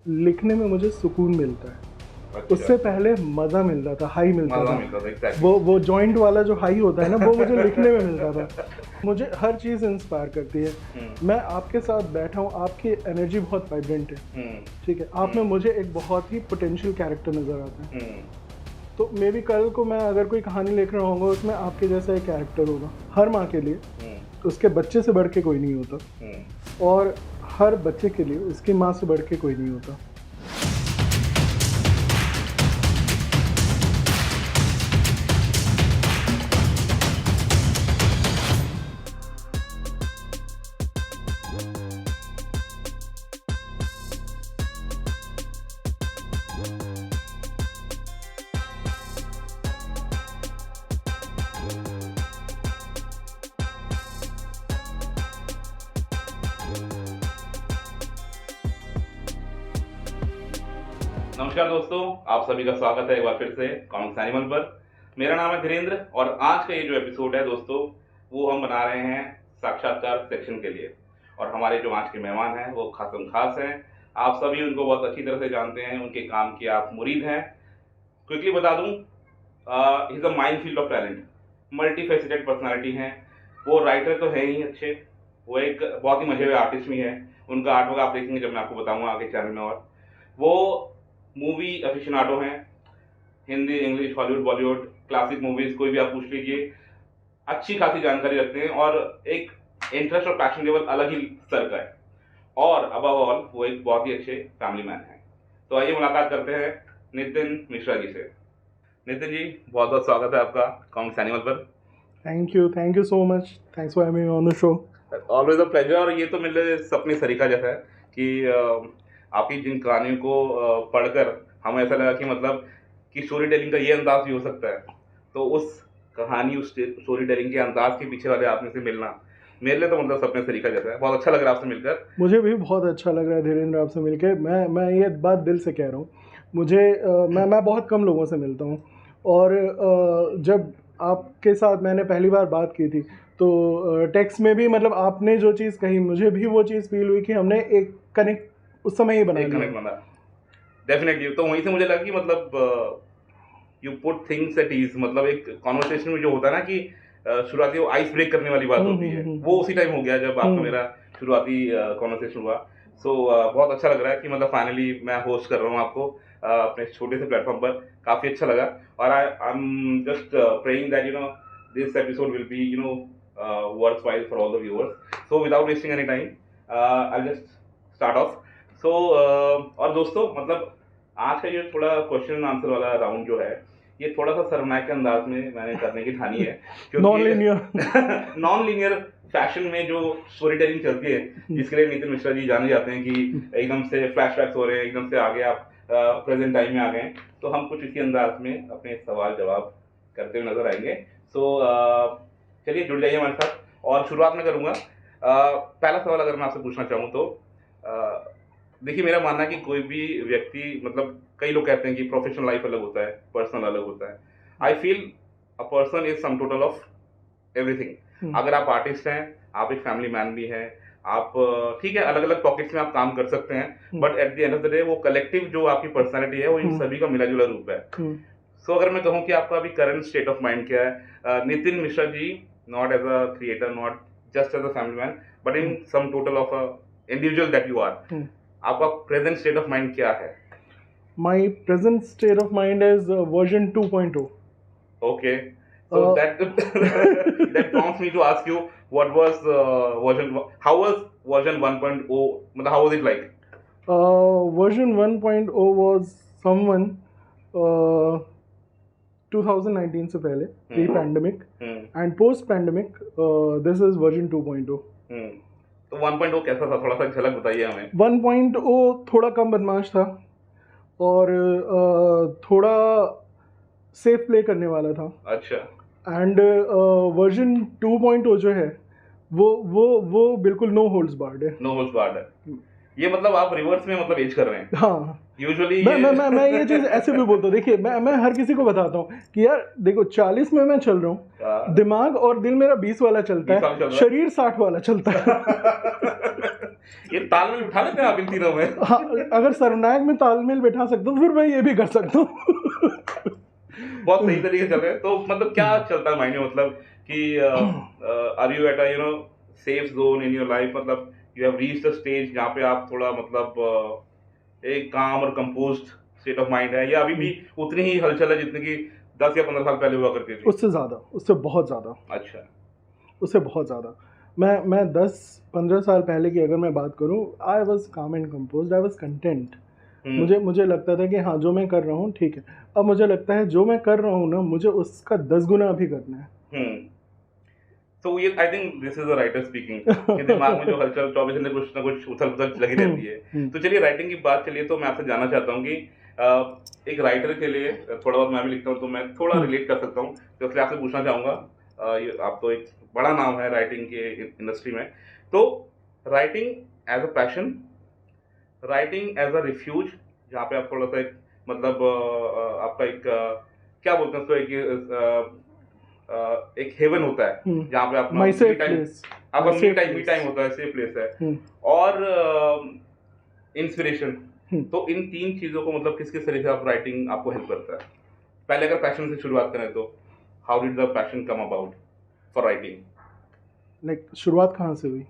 लिखने में मुझे सुकून मिलता है। अच्छा। उससे पहले मज़ा मिलता था, हाई मिलता था। exactly. वो जॉइंट वाला जो हाई होता है ना, वो मुझे लिखने में मिलता था। मुझे हर चीज़ इंस्पायर करती है। मैं आपके साथ बैठा हूँ, आपकी एनर्जी बहुत वाइब्रेंट है, ठीक है, आप में मुझे एक बहुत ही पोटेंशियल कैरेक्टर नज़र आता है। तो मे बी कल को मैं अगर कोई कहानी लिख रहा हूँ उसमें आपके जैसा एक कैरेक्टर होगा। हर माँ के लिए उसके बच्चे से बढ़ के कोई नहीं होता, और हर बच्चे के लिए उसकी माँ से बढ़ के कोई नहीं होता। नमस्कार दोस्तों, आप सभी का स्वागत है एक बार फिर से कॉमिक्स एनिमल पर। मेरा नाम है धीरेन्द्र और आज का ये जो एपिसोड है दोस्तों, वो हम बना रहे हैं साक्षात्कार सेक्शन के लिए। और हमारे जो आज के मेहमान हैं वो खास हैं। आप सभी उनको बहुत अच्छी तरह से जानते हैं, उनके काम के आप मुरीद हैं। क्विकली बता दूं, he is a mind field of talent, multi faceted personality हैं। वो राइटर तो है ही अच्छे, वो एक बहुत ही मजे हुए आर्टिस्ट भी हैं। उनका आर्टवर्क आप देखेंगे जब मैं आपको बताऊंगा आगे चैनल में। और वो मूवी अफिशनाडो हैं, Hindi, English, Hollywood, Bollywood, classic movies कोई भी आप पूछ लीजिए, अच्छी खासी जानकारी रखते हैं और एक इंटरेस्ट और पैशन लेवल अलग ही स्तर का है। और अबव ऑल वो एक बहुत ही अच्छे फैमिली मैन हैं। तो आइए मुलाकात करते हैं नितिन मिश्रा जी से। नितिन जी, बहुत बहुत स्वागत है आपका कॉमिक्स एनिमल पर। Thank you so much, thanks for having me on the show. Always a pleasure. और ये तो मेरे सपने सरीखा जैसा है कि आपकी जिन कहानियों को पढ़कर हमें ऐसा लगा कि मतलब कि स्टोरी टेलिंग का ये अंदाज भी हो सकता है। तो उस कहानी, उस स्टोरी टेलिंग के अंदाज के पीछे वाले आपने से मिलना मेरे लिए तो मतलब सपने सरीखा जैसा है। बहुत अच्छा लग रहा है आपसे मिलकर। मुझे भी बहुत अच्छा लग रहा है धीरेन्द्र आपसे मिलके। मैं ये बात दिल से कह रहा हूँ। मुझे मैं बहुत कम लोगों से मिलता हूँ, और जब आपके साथ मैंने पहली बार बात की थी तो टेक्स्ट में भी मतलब आपने जो चीज़ कही मुझे भी वो चीज़ फील हुई कि हमने एक कनेक्ट उस समय ही बना लिया। डेफिनेटली। तो वहीं से मुझे लगा कि मतलब you put things at ease, मतलब एक कॉन्वर्सेशन में जो होता है ना कि शुरुआती वो आइस ब्रेक करने वाली बात होती है, वो उसी टाइम हो गया जब आपका मेरा शुरुआती कॉन्वर्सेशन हुआ। सो बहुत अच्छा लग रहा है कि मतलब फाइनली मैं होस्ट कर रहा हूँ आपको अपने छोटे से प्लेटफॉर्म पर। काफ़ी अच्छा लगा। और I am just praying that you know this episode will be worthwhile for all the viewers. So without wasting any time, I'll just start off. So और दोस्तों, मतलब आज का ये थोड़ा क्वेश्चन एंड आंसर वाला राउंड जो है, ये थोड़ा सा शर्मनाक के अंदाज में मैंने करने की ठानी है, क्योंकि नॉन लीनियर फैशन में जो स्टोरी टेलिंग चलती है, जिसके लिए नितिन मिश्रा जी जाने जाते हैं कि एकदम से फ्लैशबैक्स हो रहे हैं, एकदम से आगे आप प्रेजेंट टाइम में आ गए, तो हम कुछ इसी अंदाज में अपने सवाल जवाब करते हुए नजर आएंगे। सो चलिए जुड़ जाइए हमारे साथ। और शुरुआत में करूँगा, पहला सवाल अगर मैं आपसे पूछना चाहूँ तो देखिए, मेरा मानना है कि कोई भी व्यक्ति, मतलब कई लोग कहते हैं कि प्रोफेशनल लाइफ अलग होता है, पर्सनल अलग होता है। I feel a person is some total of everything. अगर आप आर्टिस्ट हैं, आप एक फैमिली मैन भी हैं, आप ठीक है अलग अलग पॉकेट्स में आप काम कर सकते हैं, but at the end of the day वो कलेक्टिव जो आपकी पर्सनैलिटी है वो इन सभी का मिला जुला रूप है। सो अगर मैं कहूँ कि आपका अभी करंट स्टेट ऑफ माइंड क्या है, Nitin Mishra ji, not as a creator, not just as a family man, but in sum total of a individual that you are, आपका प्रेजेंट स्टेट ऑफ माइंड क्या है? My present state of mind is version 2.0. Okay, so that prompts me to ask you, what was how was version 1.0, मतलब how was it like? Version 1.0 was someone 2019 से पहले, pre-pandemic, and post-pandemic this is version 2.0. तो 1.0 कैसा था, थोड़ा सा झलक बताइए हमें। 1.0 थोड़ा कम बदमाश था और थोड़ा सेफ प्ले करने वाला था। अच्छा। एंड वर्जन 2.0 जो है वो बिल्कुल नो होल्ड्स बार्ड है। नो होल्ड्स बार्ड है, ये मतलब आप रिवर्स में मतलब एज कर रहे हैं। हाँ, यूजुअली मैं ये चीज़ ऐसे भी बोलता हूँ। देखिए, मैं हर किसी को बताता हूँ कि यार देखो, 40 में मैं चल रहा हूँ, दिमाग और दिल मेरा 20 वाला चलता है, शरीर 60 वाला चलता है। ये तालमेल बिठा लेते हैं आप इन तीनों में? हाँ, अगर सर्वनायक में तालमेल बिठा सकता हूँ, फिर मैं ये भी कर सकता हूँ। बहुत सही तरीके से चल रहे हैं। तो मतलब क्या चलता है मायने, मतलब कि are you at a safe zone in your life, मतलब you have reached a stage जहाँ पे आप थोड़ा मतलब एक काम और कंपोज्ड स्टेट ऑफ माइंड है, या अभी भी उतनी ही हलचल है जितनी कि 10 या 15 साल पहले हुआ करती थी? उससे ज़्यादा, उससे बहुत ज़्यादा। अच्छा। उससे बहुत ज़्यादा। मैं 10-15 साल पहले की अगर मैं बात करूँ, आई वॉज काम and composed, I was content. मुझे लगता था कि हाँ, जो मैं कर रहा हूँ ठीक है। अब मुझे लगता है जो मैं कर रहा हूँ ना, मुझे उसका 10 गुना अभी करना है। तो ये I think this is a writer speaking, कि दिमाग में जो हलचल 24 घंटे कुछ ना कुछ उथल-पुथल लगी रहती है। तो चलिए राइटिंग की बात चलिए, तो मैं आपसे जानना चाहता हूँ कि एक राइटर के लिए थोड़ा बहुत मैं भी लिखता हूँ, तो मैं थोड़ा रिलेट कर सकता हूँ, तो इसलिए आपसे पूछना चाहूँगा, आप तो एक बड़ा नाम है राइटिंग के इंडस्ट्री में, तो writing as a passion, writing as a refuge, जहाँ पे आप थोड़ा सा एक मतलब आपका एक क्या बोलते हैं उसको, एक हेवन होता है जहाँ पे अपना आपका मी टाइम होता है, सेफ प्लेस है, और इंस्पिरेशन। तो इन तीन चीजों को मतलब किस किस तरीके से आप राइटिंग आपको हेल्प करता है? पहले अगर पैशन से शुरुआत करें तो how did the passion come about for writing? Like शुरुआत कहाँ से हुई?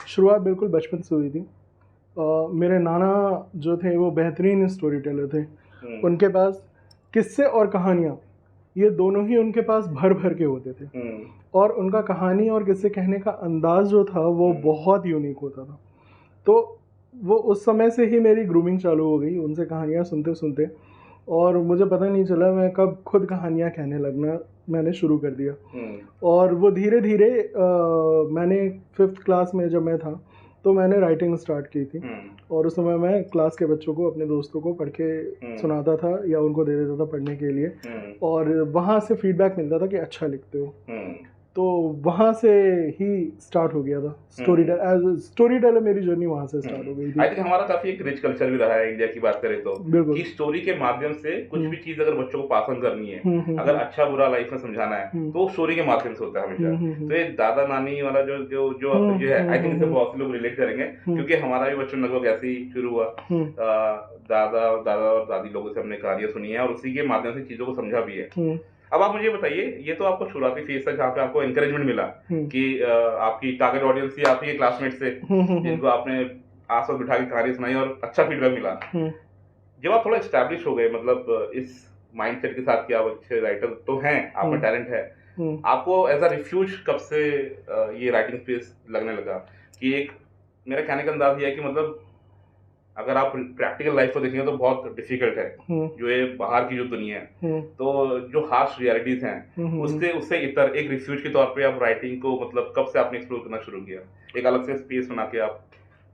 शुरुआत बिल्कुल बचपन से हुई थी। मेरे नाना जो थे वो बेहतरीन स्टोरी टेलर थे। उनके पास किस्से और कहानियाँ, ये दोनों ही उनके पास भर भर के होते थे। और उनका कहानी और किस्से कहने का अंदाज जो था वो बहुत यूनिक होता था। तो वो उस समय से ही मेरी ग्रूमिंग चालू हो गई उनसे कहानियाँ सुनते सुनते, और मुझे पता नहीं चला मैं कब खुद कहानियाँ कहने लगना मैंने शुरू कर दिया। और वो धीरे धीरे मैंने 5th क्लास में जब मैं था तो मैंने राइटिंग स्टार्ट की थी, और उस समय मैं क्लास के बच्चों को, अपने दोस्तों को पढ़ के सुनाता था या उनको दे देता था पढ़ने के लिए, और वहाँ से फीडबैक मिलता था कि अच्छा लिखते हो। तो वहाँ से ही स्टार्ट हो गया था स्टोरी टेलर, मेरी जर्नी वहाँ से स्टार्ट हो गई थी। आई थिंक हमारा काफी एक रिच कल्चर भी रहा है इंडिया की बात करें तो, कि स्टोरी के माध्यम से कुछ भी चीज अगर बच्चों को पास ऑन करनी है, अगर अच्छा बुरा लाइफ में समझाना है, तो स्टोरी के माध्यम से होता है हमेशा। तो ये दादा नानी वाला जो जो जो जो है, आई थिंक इससे बहुत से लोग रिलेट करेंगे, क्योंकि हमारा भी बचपन लगभग ऐसे ही शुरू हुआ। दादा और दादी लोगों से हमने कहानियां सुनी है, और उसी के माध्यम से चीजों को समझा भी है। अब आप मुझे बताइए, ये तो आपको शुरुआती फेज था जहाँ पे आपको एनकरेजमेंट मिला कि आपकी टारगेट ऑडियंस थी आपके क्लासमेट से, जिनको आपने आस पास बिठा के कहानी सुनाई और अच्छा फीडबैक मिला। जब आप थोड़ा एस्टैब्लिश हो गए, मतलब इस माइंडसेट के साथ कि आप अच्छे राइटर तो हैं, आप में टैलेंट है, आपको एज अ रिफ्यूज कब से ये राइटिंग स्पेस लगने लगा? कि एक मेरा कहने का अंदाज ये है कि मतलब अगर आप प्रैक्टिकल लाइफ को देखेंगे तो बहुत डिफिकल्ट है, जो ये बाहर की जो दुनिया है, तो जो हार्श रियलिटीज हैं, उससे इतर एक रिफ्यूज के तौर पे आप राइटिंग को मतलब कब से आपने एक्सप्लोर करना शुरू किया? एक अलग से स्पेस बना के आप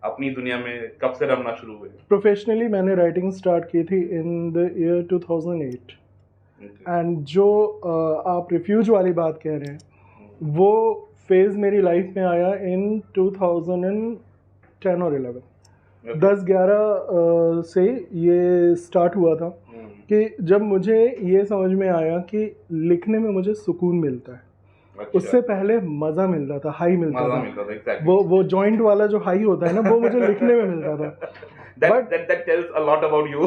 अपनी दुनिया में कब से रमना शुरू हुए? प्रोफेशनली मैंने राइटिंग स्टार्ट की थी इन द ईयर 2008। एंड जो आप रिफ्यूज वाली बात कह रहे हैं, वो फेज मेरी लाइफ में आया इन 2010 और 11। 10-11 से ये स्टार्ट हुआ था कि जब मुझे ये समझ में आया कि लिखने में मुझे सुकून मिलता है। अच्छा। उससे पहले मज़ा मिलता था, हाई मिलता था। exactly. वो जॉइंट वाला जो हाई होता है ना, वो मुझे लिखने में मिलता था। that tells a lot about you.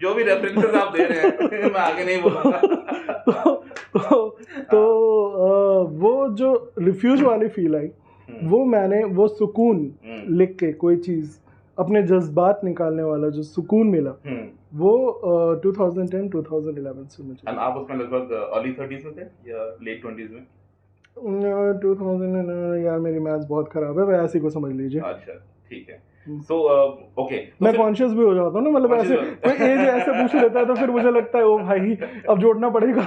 जो भी रेफरेंसेस आप दे रहे हैं मैं आगे नहीं बोलूँगा। तो वो जो रिफ्यूज वाली फील आई, वो मैंने वो सुकून लिख के कोई चीज़, अपने जज्बात निकालने वाला जो सुकून मिला, वो 2010-2011 से मुझे। आप उसमें लगभग अर्ली 30s में थे या लेट 20s में? 2000 यार मेरी मैथ्स बहुत खराब है, वैसे को समझ लीजिए। अच्छा ठीक है। तो ओके, मैं कॉन्शियस भी हो जाता हूँ ना, मतलब ऐसे कोई एज ऐसे पूछ लेता है तो फिर मुझे लगता है ओ भाई अब जोड़ना पड़ेगा।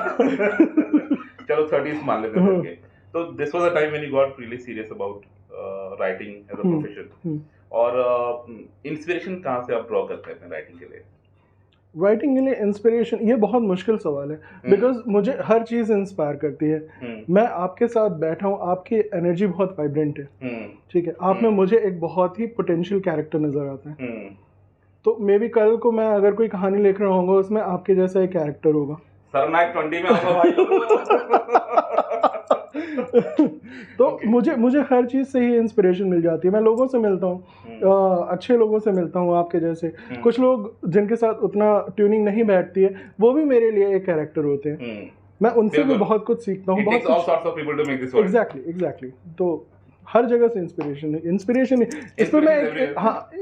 चलो 30s मान लेते हैं। तो this was a time when you got really serious about writing as a profession, और इंस्पिरेशन कहाँ से आप ड्रॉ करते हैं राइटिंग के लिए? राइटिंग के लिए इंस्पिरेशन, ये बहुत मुश्किल सवाल है, बिकॉज मुझे हर चीज़ इंस्पायर करती है। मैं आपके साथ बैठा हूँ, आपकी एनर्जी बहुत वाइब्रेंट है, ठीक है, आप में मुझे एक बहुत ही पोटेंशियल कैरेक्टर नज़र आता है। तो मे बी कल को मैं अगर कोई कहानी लिख रहा होगा, उसमें आपके जैसा एक कैरेक्टर होगा। सर्वनायक 20 में आऊंगा भाई। तो मुझे हर चीज़ से ही इंस्पिरेशन मिल जाती है। मैं लोगों से मिलता हूँ, अच्छे लोगों से मिलता हूँ आपके जैसे। कुछ लोग जिनके साथ उतना ट्यूनिंग नहीं बैठती है, वो भी मेरे लिए एक कैरेक्टर होते हैं। मैं उनसे भी बहुत कुछ सीखता हूँ, बहुत कुछ। एग्जैक्टली। तो हर जगह से इंस्पिरेशन इस पर मैं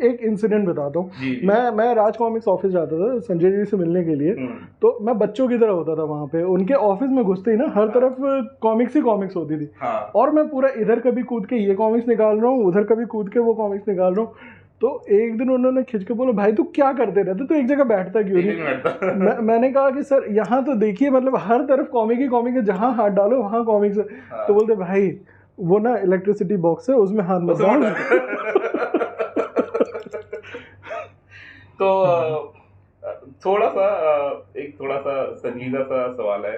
एक इंसिडेंट बताता हूँ। मैं राज कॉमिक्स ऑफिस जाता था संजय जी से मिलने के लिए। तो मैं बच्चों की तरह होता था वहाँ पे। उनके ऑफिस में घुसते ही ना हर तरफ कॉमिक्स ही कॉमिक्स होती थी। और मैं पूरा इधर कभी कूद के ये कॉमिक्स निकाल रहा हूँ, उधर कभी कूद के वो कॉमिक्स निकाल रहा हूँ। तो एक दिन उन्होंने खिंच के बोला, भाई तू क्या करते रहते, तू एक जगह बैठता क्यों नहीं? मैंने कहा कि सर यहाँ तो देखिए, मतलब हर तरफ कॉमिक ही कॉमिक है, जहाँ हाथ डालो वहाँ कॉमिक्स है। तो बोलते भाई वो ना इलेक्ट्रिसिटी बॉक्स है, उसमें हाथ मत डाल। तो थोड़ा सा संजीदा सा सवाल है।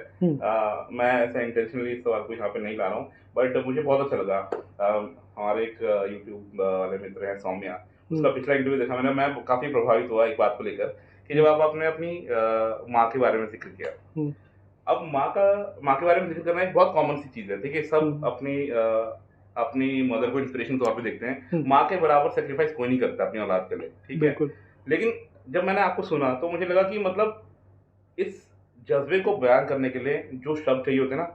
मैं ऐसा इंटेंशनली इस सवाल को यहाँ पे नहीं ला रहा हूँ, बट मुझे बहुत अच्छा लगा। हमारे एक यूट्यूब वाले मित्र हैं सौम्या, उसका पिछला इंटरव्यू देखा मैंने, मैं काफी प्रभावित हुआ एक बात को लेकर कि जब आपने अपनी माँ के बारे में जिक्र किया। अब माँ के बारे में जिक्र करना एक बहुत कॉमन सी चीज है, ठीक है, सब अपनी मदर को इंस्पिरेशन के तौर पे देखते हैं। माँ के बराबर सेक्रीफाइस कोई नहीं करता अपनी औलाद के लिए, ठीक है। लेकिन जब मैंने आपको सुना तो मुझे लगा कि मतलब इस जज्बे को बयान करने के लिए जो शब्द चाहिए होते हैं ना,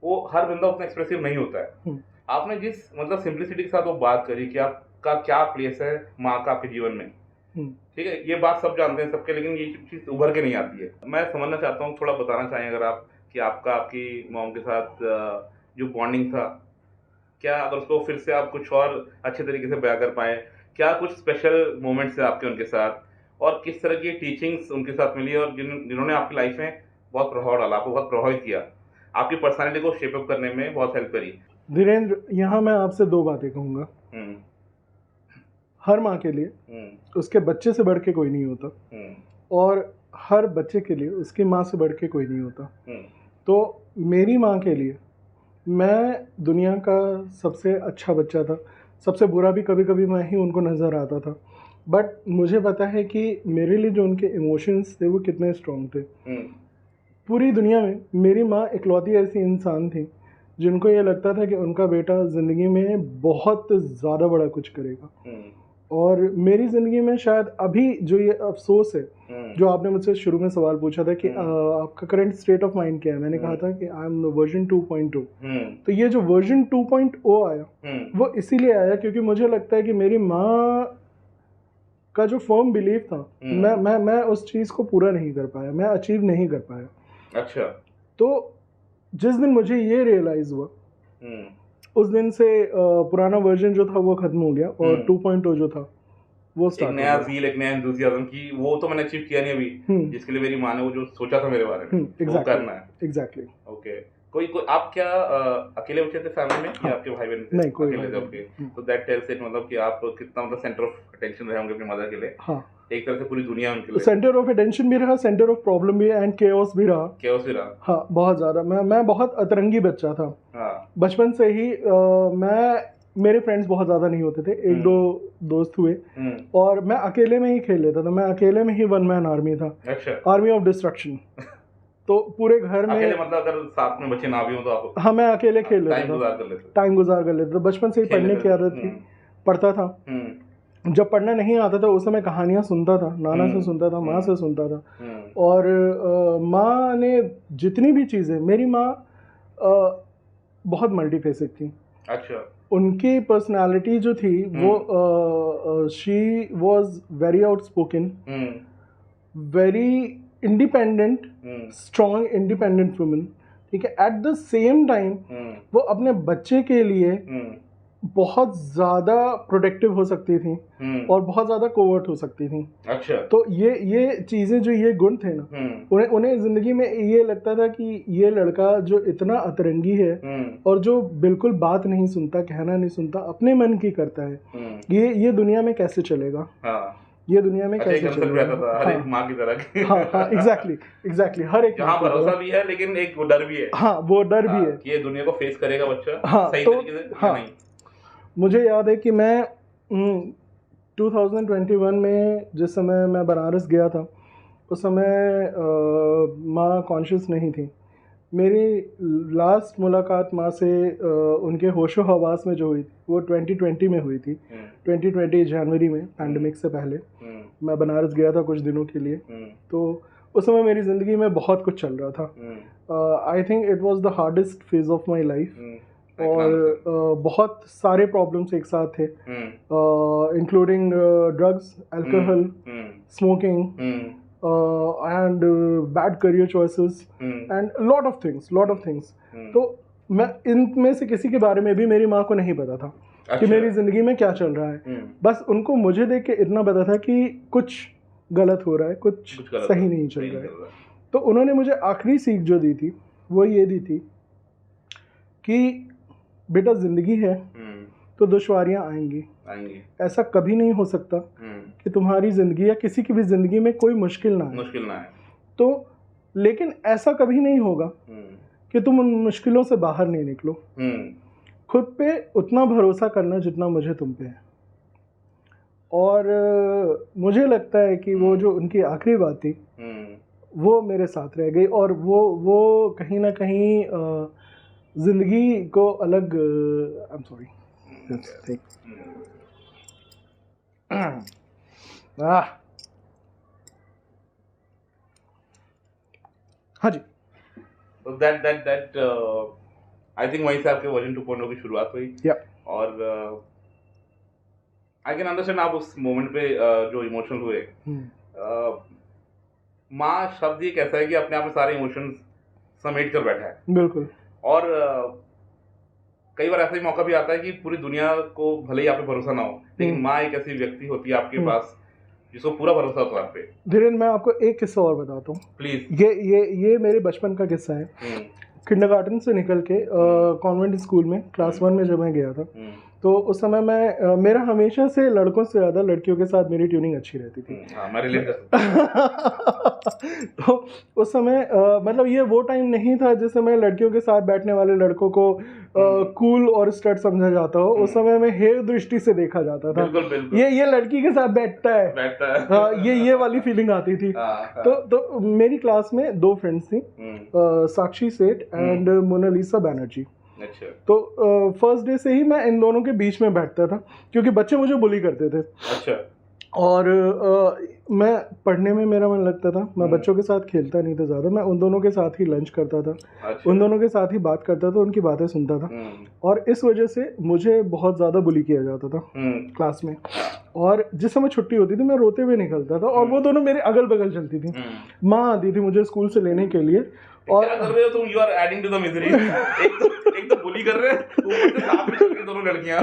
वो हर बंदा उतना एक्सप्रेसिव नहीं होता है। आपने जिस मतलब सिंप्लिसिटी के साथ वो बात करी कि आपका क्या प्लेस है माँ का आपके जीवन में, ठीक है, ये बात सब जानते हैं सबके, लेकिन ये चीज उभर के नहीं आती है। मैं समझना चाहता हूँ, थोड़ा बताना चाहें अगर आप कि आपकी मॉम के साथ जो बॉन्डिंग था, क्या अगर उसको फिर से आप कुछ और अच्छे तरीके से बयां कर पाए, क्या कुछ स्पेशल मोमेंट्स है आपके उनके साथ, और किस तरह की टीचिंग्स उनके साथ मिली और जिन्होंने आपकी लाइफ में बहुत प्रभाव डाला, आपको बहुत प्रभावित किया, आपकी पर्सनालिटी को शेप अप करने में बहुत हेल्प करी? धीरेन्द्र, यहाँ मैं आपसे दो बातें कहूँगा। हर माँ के लिए उसके बच्चे से बढ़ के कोई नहीं होता, और हर बच्चे के लिए उसकी माँ से बढ़ के कोई नहीं होता। तो मेरी माँ के लिए मैं दुनिया का सबसे अच्छा बच्चा था, सबसे बुरा भी कभी कभी मैं ही उनको नज़र आता था। बट मुझे पता है कि मेरे लिए जो उनके इमोशंस थे वो कितने स्ट्रॉन्ग थे। पूरी दुनिया में मेरी माँ इकलौती ऐसी इंसान थी जिनको ये लगता था कि उनका बेटा ज़िंदगी में बहुत ज़्यादा बड़ा कुछ करेगा। और मेरी ज़िंदगी में शायद अभी जो ये अफसोस है, जो आपने मुझसे शुरू में सवाल पूछा था कि आपका करंट स्टेट ऑफ माइंड क्या है, मैंने कहा था कि आई एम वर्जन 2.0। तो ये जो वर्जन 2.0 आया वो इसीलिए आया क्योंकि मुझे लगता है कि मेरी माँ का जो फर्म बिलीव था, मैं उस चीज़ को पूरा नहीं कर पाया, मैं अचीव नहीं कर पाया। अच्छा। तो जिस दिन मुझे ये रियलाइज हुआ, उस दिन से पुराना वर्जन जो था वो खत्म हो गया और 2.0 जो था वो स्टार्ट। एक नया ज़ील, एक नया एंथुसियाज्म की वो तो मैंने अचीव किया नहीं अभी, जिसके लिए मेरी माँ ने वो जो सोचा था मेरे बारे में वो करना है। एग्जैक्टली। ओके। कोई आप क्या अकेले बच्चे थे फैमिली में या आपके भाई बहन थे? नहीं, कोई अकेले थे। ओके। तो दैट टेल्स इट, मतलब कि आप कितना मतलब सेंटर ऑफ अटेंशन रहे होंगे अपनी मदर के लिए। हाँ, एक तरह से पूरी दुनिया उनके लिए सेंटर ऑफ अटेंशन भी रहा, सेंटर ऑफ प्रॉब्लम भी एंड केओस भी रहा। हाँ, बहुत ज़्यादा। मैं बहुत अतरंगी बच्चा था। हाँ। बचपन से ही मेरे फ्रेंड्स बहुत ज़्यादा नहीं होते थे, एक दो दोस्त हुए और मैं अकेले में ही खेल लेता था। मैं अकेले में ही वन मैन आर्मी था। अच्छा। Army of destruction. तो पूरे घर में अकेले, मतलब अगर साथ में बच्चे ना भी हो तो आप? हाँ, मैं अकेले खेल लेता था, टाइम गुजार कर लेता था। बचपन से ही पढ़ने की आदत थी, पढ़ता था। जब पढ़ना नहीं आता था उस समय कहानियाँ सुनता था, नाना से सुनता था, माँ से सुनता था। और माँ ने जितनी भी चीज़ें, मेरी माँ बहुत मल्टीफेसिक थी। अच्छा। उनकी पर्सनालिटी जो थी वो she was very outspoken, very independent, strong independent woman, ठीक है। एट द सेम टाइम वो अपने बच्चे के लिए बहुत ज़्यादा प्रोटेक्टिव हो सकती थी और बहुत ज़्यादा कोवर्ट हो सकती थी। अच्छा। तो ये चीज़ें, जो ये गुण थे ना, उन्हें ज़िंदगी में ये लगता था कि ये लड़का जो इतना अतरंगी है और जो बिल्कुल बात नहीं सुनता, कहना नहीं सुनता, अपने मन की करता है, ये दुनिया में कैसे चलेगा। हाँ। ये दुनिया में कैसे चलेगा। हर एक माँ की तरह। हाँ, एग्जैक्टली हर एक जहाँ भरोसा भी है लेकिन एक वो डर भी है। हाँ, वो डर भी है, ये दुनिया को फेस करेगा बच्चा सही तरीके से। हाँ, नहीं। मुझे याद है कि मैं 2021 में जिस समय मैं बनारस गया था, उस समय माँ कॉन्शियस नहीं थी। मेरी लास्ट मुलाकात माँ से उनके होशो हवास में जो हुई थी वो 2020 में हुई थी। 2020 जनवरी में, पैंडमिक से पहले। मैं बनारस गया था कुछ दिनों के लिए। तो उस समय मेरी ज़िंदगी में बहुत कुछ चल रहा था। I think it was the hardest phase of my life. और बहुत सारे प्रॉब्लम्स एक साथ थे, including drugs, alcohol, smoking, and bad career choices and lot of things. तो मैं इनमें से किसी के बारे में भी मेरी माँ को नहीं पता था कि मेरी ज़िंदगी में क्या चल रहा है। बस उनको मुझे देख के इतना पता था कि कुछ गलत हो रहा है, कुछ सही नहीं चल रहा है। तो उन्होंने मुझे आखिरी सीख जो दी थी वो ये दी थी कि बेटा ज़िंदगी है तो दुश्वारियाँ आएंगी। ऐसा कभी नहीं हो सकता कि तुम्हारी ज़िंदगी या किसी की भी ज़िंदगी में कोई मुश्किल ना आए। तो लेकिन ऐसा कभी नहीं होगा कि तुम उन मुश्किलों से बाहर नहीं निकलो। खुद पे उतना भरोसा करना जितना मुझे तुम पे है। और मुझे लगता है कि वो जो उनकी आखिरी बात थी वो मेरे साथ रह गई, और वो कहीं ना कहीं ज़िंदगी को अलग आई एम सॉरी हाँ जी। तो दैट आई थिंक वहीं से आपके वर्जन 2.0 की शुरुआत हुई। और आई कैन अंडरस्टैंड आप उस मोमेंट पे जो इमोशनल हुए। माँ शब्द एक ऐसा है कि अपने आप में सारे इमोशंस समेट कर बैठा है। बिल्कुल। और कई बार ऐसा ही मौका भी आता है कि पूरी दुनिया को भले ही आप पे भरोसा ना हो, लेकिन माँ एक ऐसी व्यक्ति होती है आपके पास जिसको पूरा भरोसा होता है आप पे। धीरेन्द्र, मैं आपको एक किस्सा और बताता हूँ प्लीज। ये मेरे बचपन का किस्सा है। किंडरगार्टन से निकल के कॉन्वेंट स्कूल में क्लास 1 में जब मैं गया था, तो उस समय मैं मेरा हमेशा से लड़कों से ज़्यादा लड़कियों के साथ मेरी ट्यूनिंग अच्छी रहती थी। मैं रिलेट कर सकता तो उस समय मतलब ये वो टाइम नहीं था जिस समय लड़कियों के साथ बैठने वाले लड़कों को कूल और स्टड समझा जाता हो। उस समय में हेय दृष्टि से देखा जाता था। बिल्कुल। ये लड़की के साथ बैठता है। हाँ, ये वाली फीलिंग आती थी। तो मेरी क्लास में 2 फ्रेंड्स थी, साक्षी सेठ एंड मोनालिसा बनर्जी। अच्छा। तो फर्स्ट डे से ही मैं इन दोनों के बीच में बैठता था क्योंकि बच्चे मुझे बुली करते थे। अच्छा। और मैं पढ़ने में मेरा मन लगता था। मैं बच्चों के साथ खेलता नहीं था ज़्यादा, मैं उन दोनों के साथ ही लंच करता था। अच्छा। उन दोनों के साथ ही बात करता था, उनकी बातें सुनता था। और इस वजह से मुझे बहुत ज़्यादा बुली किया जाता था क्लास में। और जिस समय छुट्टी होती थी मैं रोते हुए निकलता था, और वो दोनों मेरे अगल बगल चलती थी। माँ आती थी मुझे स्कूल से लेने के लिए। और क्या कर रहे हो तुम? You are adding to the misery. एक तो बुली कर रहे हैं, ऊपर से साथ में चल रही दोनों लड़कियां।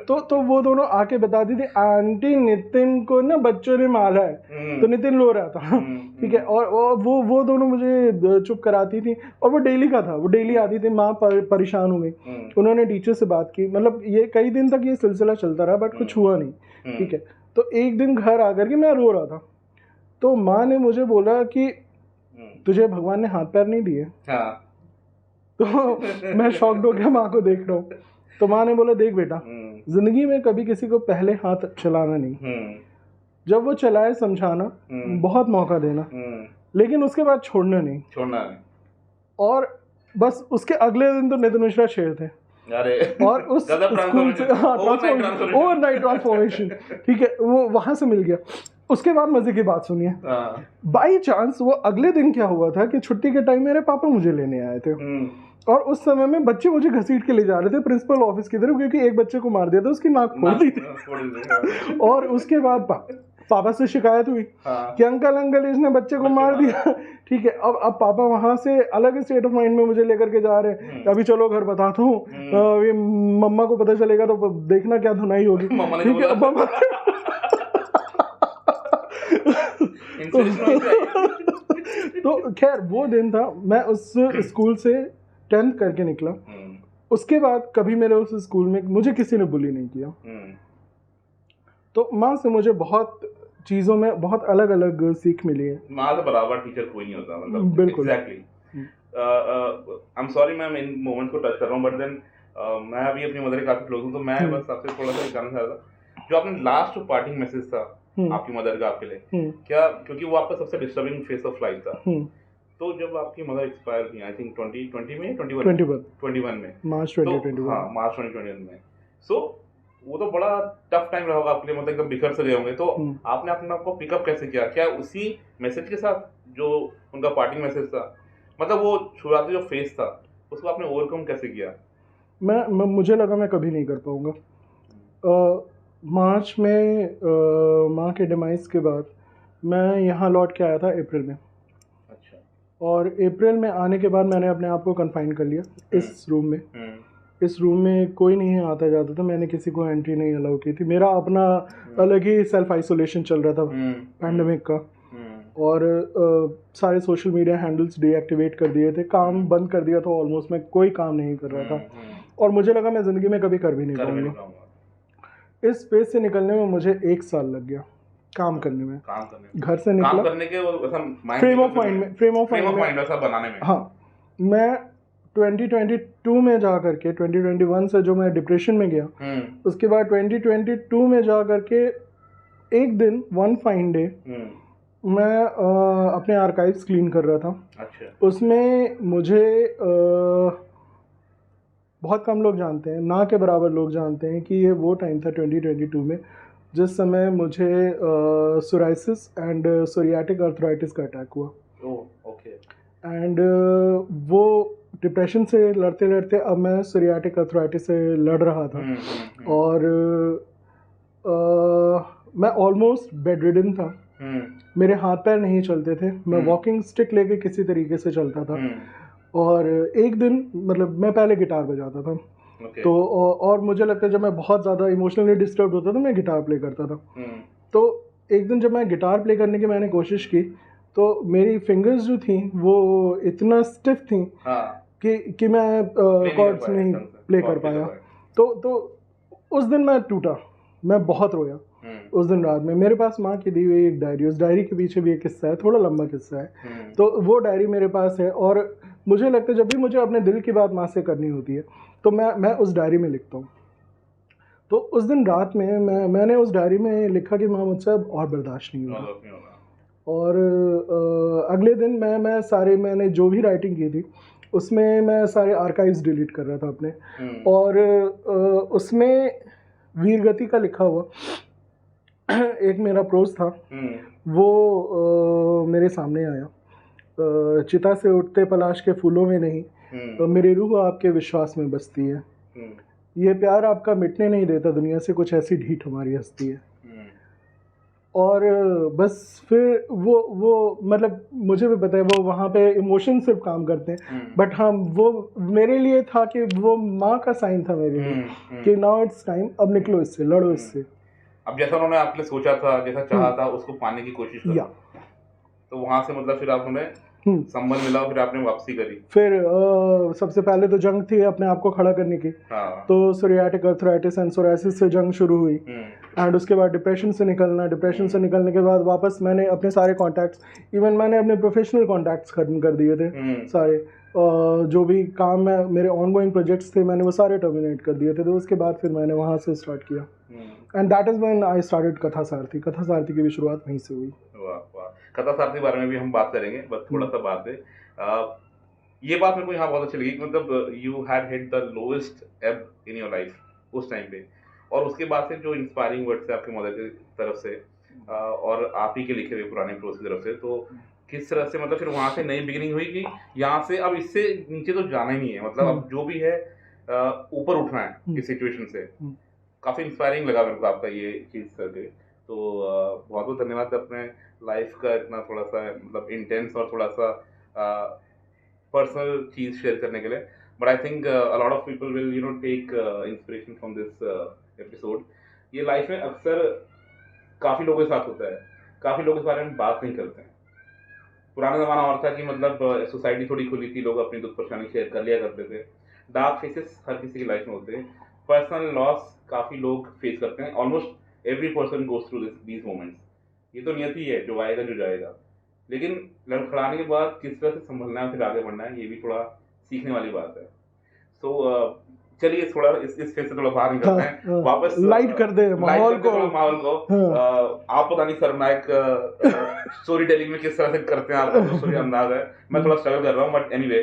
तो वो दोनों आके बताती थी, आंटी नितिन को ना बच्चों ने मारा है। तो नितिन रो रहा था। ठीक है। और वो दोनों मुझे चुप कराती थी, और वो डेली का था। वो डेली आती थी। माँ परेशान हो गई, उन्होंने टीचर से बात की। मतलब ये कई दिन तक ये सिलसिला चलता रहा, बट कुछ हुआ नहीं। ठीक है। तो एक दिन घर आकर के मैं रो रहा था, तो माँ ने मुझे बोला कि तुझे भगवान ने हाथ पैर नहीं दिए। हाँ। तो मैं शॉक्ड हो गया माँ को देख रहा हूँ। तो माँ ने बोला, देख बेटा, जिंदगी में कभी किसी को पहले हाथ चलाना नहीं, जब वो चलाए समझाना, बहुत मौका देना, लेकिन उसके बाद छोड़ना नहीं। और बस उसके अगले दिन तो नितिन मिश्रा शेर थे। अरे और उस स्कूल से ओवरनाइट ट्रांसफॉर्मेशन। ठीक है, वो वहां से मिल गया। उसके बाद मजे की बात सुनिए। बाई चांस वो अगले दिन क्या हुआ था कि छुट्टी के टाइम मेरे पापा मुझे लेने आए थे, और उस समय में बच्चे मुझे घसीट के ले जा रहे थे प्रिंसिपल ऑफिस की तरफ, क्योंकि एक बच्चे को मार दिया था, उसकी नाक फोड़ दी थी। और उसके बाद पापा से शिकायत हुई कि अंकल इसने बच्चे को मार दिया। ठीक है। अब पापा वहां से अलग स्टेट ऑफ माइंड में मुझे लेकर के जा रहे हैं। अभी चलो घर बताता हूँ, ये मम्मा को पता चलेगा तो देखना क्या धुनाई होगी। ठीक है। तो खैर वो दिन था। मैं उस स्कूल से 10th करके निकला। उसके बाद कभी मेरे उस स्कूल में मुझे किसी ने बुली नहीं किया। तो माँ से मुझे बहुत चीज़ों में बहुत अलग अलग सीख मिली है। माँ से बराबर टीचर कोई नहीं होता। मतलब बिल्कुल। एग्जैक्टली। आई एम सॉरी मैं इन मोमेंट्स को टच कर रहा हूँ, बट देन मैं अभी अपनी मदर के काफी क्लोज हूँ, तो मैं बस आपसे थोड़ा सा जानना चाह रहा था, जो आपने लास्ट पार्टिंग मैसेज था आपकी मदर का आपके लिए, क्या, क्योंकि वो आपका सबसे डिस्टर्बिंग फेस ऑफ लाइफ था, तो जब आपकी मदर एक्सपायर हुई, आई थिंक 2020 में, 21 में, मार्च तो 2021, हाँ मार्च 2021 में, सो वो तो बड़ा टफ टाइम रहा होगा आपके लिए, मतलब एकदम बिखर से गए होंगे, तो आपने अपने आप को पिकअप कैसे किया? क्या उसी मैसेज के साथ जो उनका पार्टिंग मैसेज था, मतलब वो शुरुआती जो फेज था उसको आपने ओवरकम कैसे किया? मुझे लगा मैं कभी नहीं कर पाऊंगा। मार्च में माँ के डिमाइस के बाद मैं यहाँ लौट के आया था अप्रैल में। अच्छा। और अप्रैल में आने के बाद मैंने अपने आप को कन्फाइन कर लिया इस रूम में। इस रूम में कोई नहीं आता जाता था, मैंने किसी को एंट्री नहीं अलाउ की थी। मेरा अपना अलग ही सेल्फ आइसोलेशन चल रहा था पैंडेमिक का। और सारे सोशल मीडिया हैंडल्स डीएक्टिवेट कर दिए थे, काम बंद कर दिया था ऑलमोस्ट। मैं कोई काम नहीं कर रहा था और मुझे लगा मैं ज़िंदगी में कभी कर भी नहीं पाऊंगा। इस स्पेस से निकलने में मुझे 1 साल लग गया, काम करने में। घर से निकला, काम करने के फ्रेम ऑफ माइंड ऐसा बनाने में। हाँ, मैं 2022 में जा करके 2021 से जो मैं डिप्रेशन में गया, उसके बाद 2022 में जा करके एक दिन वन फाइन डे मैं अपने आर्काइव्स क्लीन कर रहा था। अच्छा। उसमें मुझे बहुत कम लोग जानते हैं, ना के बराबर लोग जानते हैं कि ये वो टाइम था 2022 में जिस समय मुझे सोराइसिस एंड सोरियाटिक अर्थराइटिस का अटैक हुआ। ओके। एंड वो डिप्रेशन से लड़ते लड़ते अब मैं सोरियाटिक अर्थराइटिस से लड़ रहा था। और मैं ऑलमोस्ट बेड रिडन था। मेरे हाथ पैर नहीं चलते थे, मैं वॉकिंग स्टिक लेके किसी तरीके से चलता था। और एक दिन, मतलब मैं पहले गिटार बजाता था। तो और मुझे लगता है जब मैं बहुत ज़्यादा इमोशनली डिस्टर्ब होता था मैं गिटार प्ले करता था। तो एक दिन जब मैं गिटार प्ले करने की मैंने कोशिश की तो मेरी फिंगर्स जो थी वो इतना स्टिफ थी कि मैं कॉर्ड्स नहीं प्ले कर पाया। तो उस दिन मैं टूटा, मैं बहुत रोया उस दिन रात में। मेरे पास माँ की दी हुई एक डायरी, उस डायरी के पीछे भी एक किस्सा है, थोड़ा लंबा किस्सा है। तो वो डायरी मेरे पास है और मुझे लगता है जब भी मुझे अपने दिल की बात माँ से करनी होती है तो मैं उस डायरी में लिखता हूँ। तो उस दिन रात में मैंने उस डायरी में लिखा कि माँ मुझसे अब और बर्दाश्त नहीं होगा। और अगले दिन मैंने जो भी राइटिंग की थी उसमें मैं सारे आर्काइव्स डिलीट कर रहा था अपने। और उसमें वीरगति का लिखा हुआ एक मेरा प्रोज था, वो मेरे सामने आया। चिता से उठते पलाश के फूलों में नहीं, तो मेरी रूह आपके विश्वास में बसती है। ये प्यार आपका मिटने नहीं देता दुनिया से, कुछ ऐसी ढीठ हमारी हस्ती है। और बस फिर वो मतलब मुझे भी पता है वो वहाँ पे इमोशन सिर्फ काम करते हैं, बट हाँ वो मेरे लिए था कि वो माँ का साइन था मेरे लिए कि नाउ इट्स टाइम, अब निकलो इससे, लड़ो इससे। अब जैसा उन्होंने आपके लिए सोचा था, जैसा चाहा था, उसको पाने की कोशिश करो। तो वहाँ से मतलब फिर आपने संबल मिला, फिर आपने वापसी करी। फिर सबसे पहले तो जंग थी अपने आप को खड़ा करने की। तो सोरियाटिक अर्थराइटिस एंड सोराइसिस से जंग शुरू हुई। एंड उसके बाद डिप्रेशन से निकलना, डिप्रेशन से निकलने के बाद वापस मैंने अपने सारे कॉन्टैक्ट्स, इवन मैंने अपने प्रोफेशनल कॉन्टैक्ट्स खत्म कर दिए थे सारे। जो भी काम में मेरे ऑनगोइंग प्रोजेक्ट्स थे मैंने वो सारे टर्मिनेट कर दिए थे। तो उसके बाद फिर मैंने वहाँ से स्टार्ट किया and that is when I started कथा सारथी। कथा सारथी की भी शुरुआत वहीं से हुई। वाह, कथा सारथी के बारे में भी हम बात करेंगे, बस थोड़ा सा बात है। ये बात मेरे को यहाँ बहुत अच्छी लगी, मतलब you had hit the lowest एब इन योर लाइफ उस टाइम पे, और उसके बाद से जो इंस्पायरिंग वर्ड्स है आपकी मदर की तरफ से और आप ही के लिखे हुए पुराने प्रोज की तरफ से, तो किस तरह से मतलब फिर वहाँ से नई बिगिनिंग हुई कि यहाँ से अब इससे नीचे तो जाना ही नहीं है, मतलब अब जो भी है ऊपर उठना है इस सिचुएशन से। काफ़ी इंस्पायरिंग लगा मेरे को आपका ये चीज़ करके। तो बहुत बहुत धन्यवाद अपने लाइफ का इतना थोड़ा सा मतलब इंटेंस और थोड़ा सा पर्सनल चीज़ शेयर करने के लिए। But I think a lot of people will you know take inspiration from this episode. ये लाइफ में अक्सर काफ़ी लोगों के साथ होता है, काफ़ी लोग इस बारे में बात नहीं करते हैं। पुराना ज़माना और था कि मतलब सोसाइटी थोड़ी खुली थी, लोग अपनी दुख परेशानी शेयर कर लिया करते थे। डार्क फेसेस हर किसी की लाइफ में होते हैं, पर्सनल लॉस काफ़ी लोग फेस करते हैं। Almost every person goes through these moments. ये तो नियति है, जो आएगा जो जाएगा। लेकिन लड़खड़ाने के बाद किस तरह से संभलना है, फिर आगे बढ़ना है, ये भी थोड़ा सीखने वाली बात है। सो चलिए थोड़ा इस फेज से थोड़ा बाहर निकलते हैं, वापस लाइट कर दे माहौल को। आप पता नहीं सरनायक स्टोरी टेलिंग में किस तरह से करते हैं, आपका जो स्टोरी अंदाज है, मैं थोड़ा स्ट्रगल कर रहा हूँ, बट एनीवे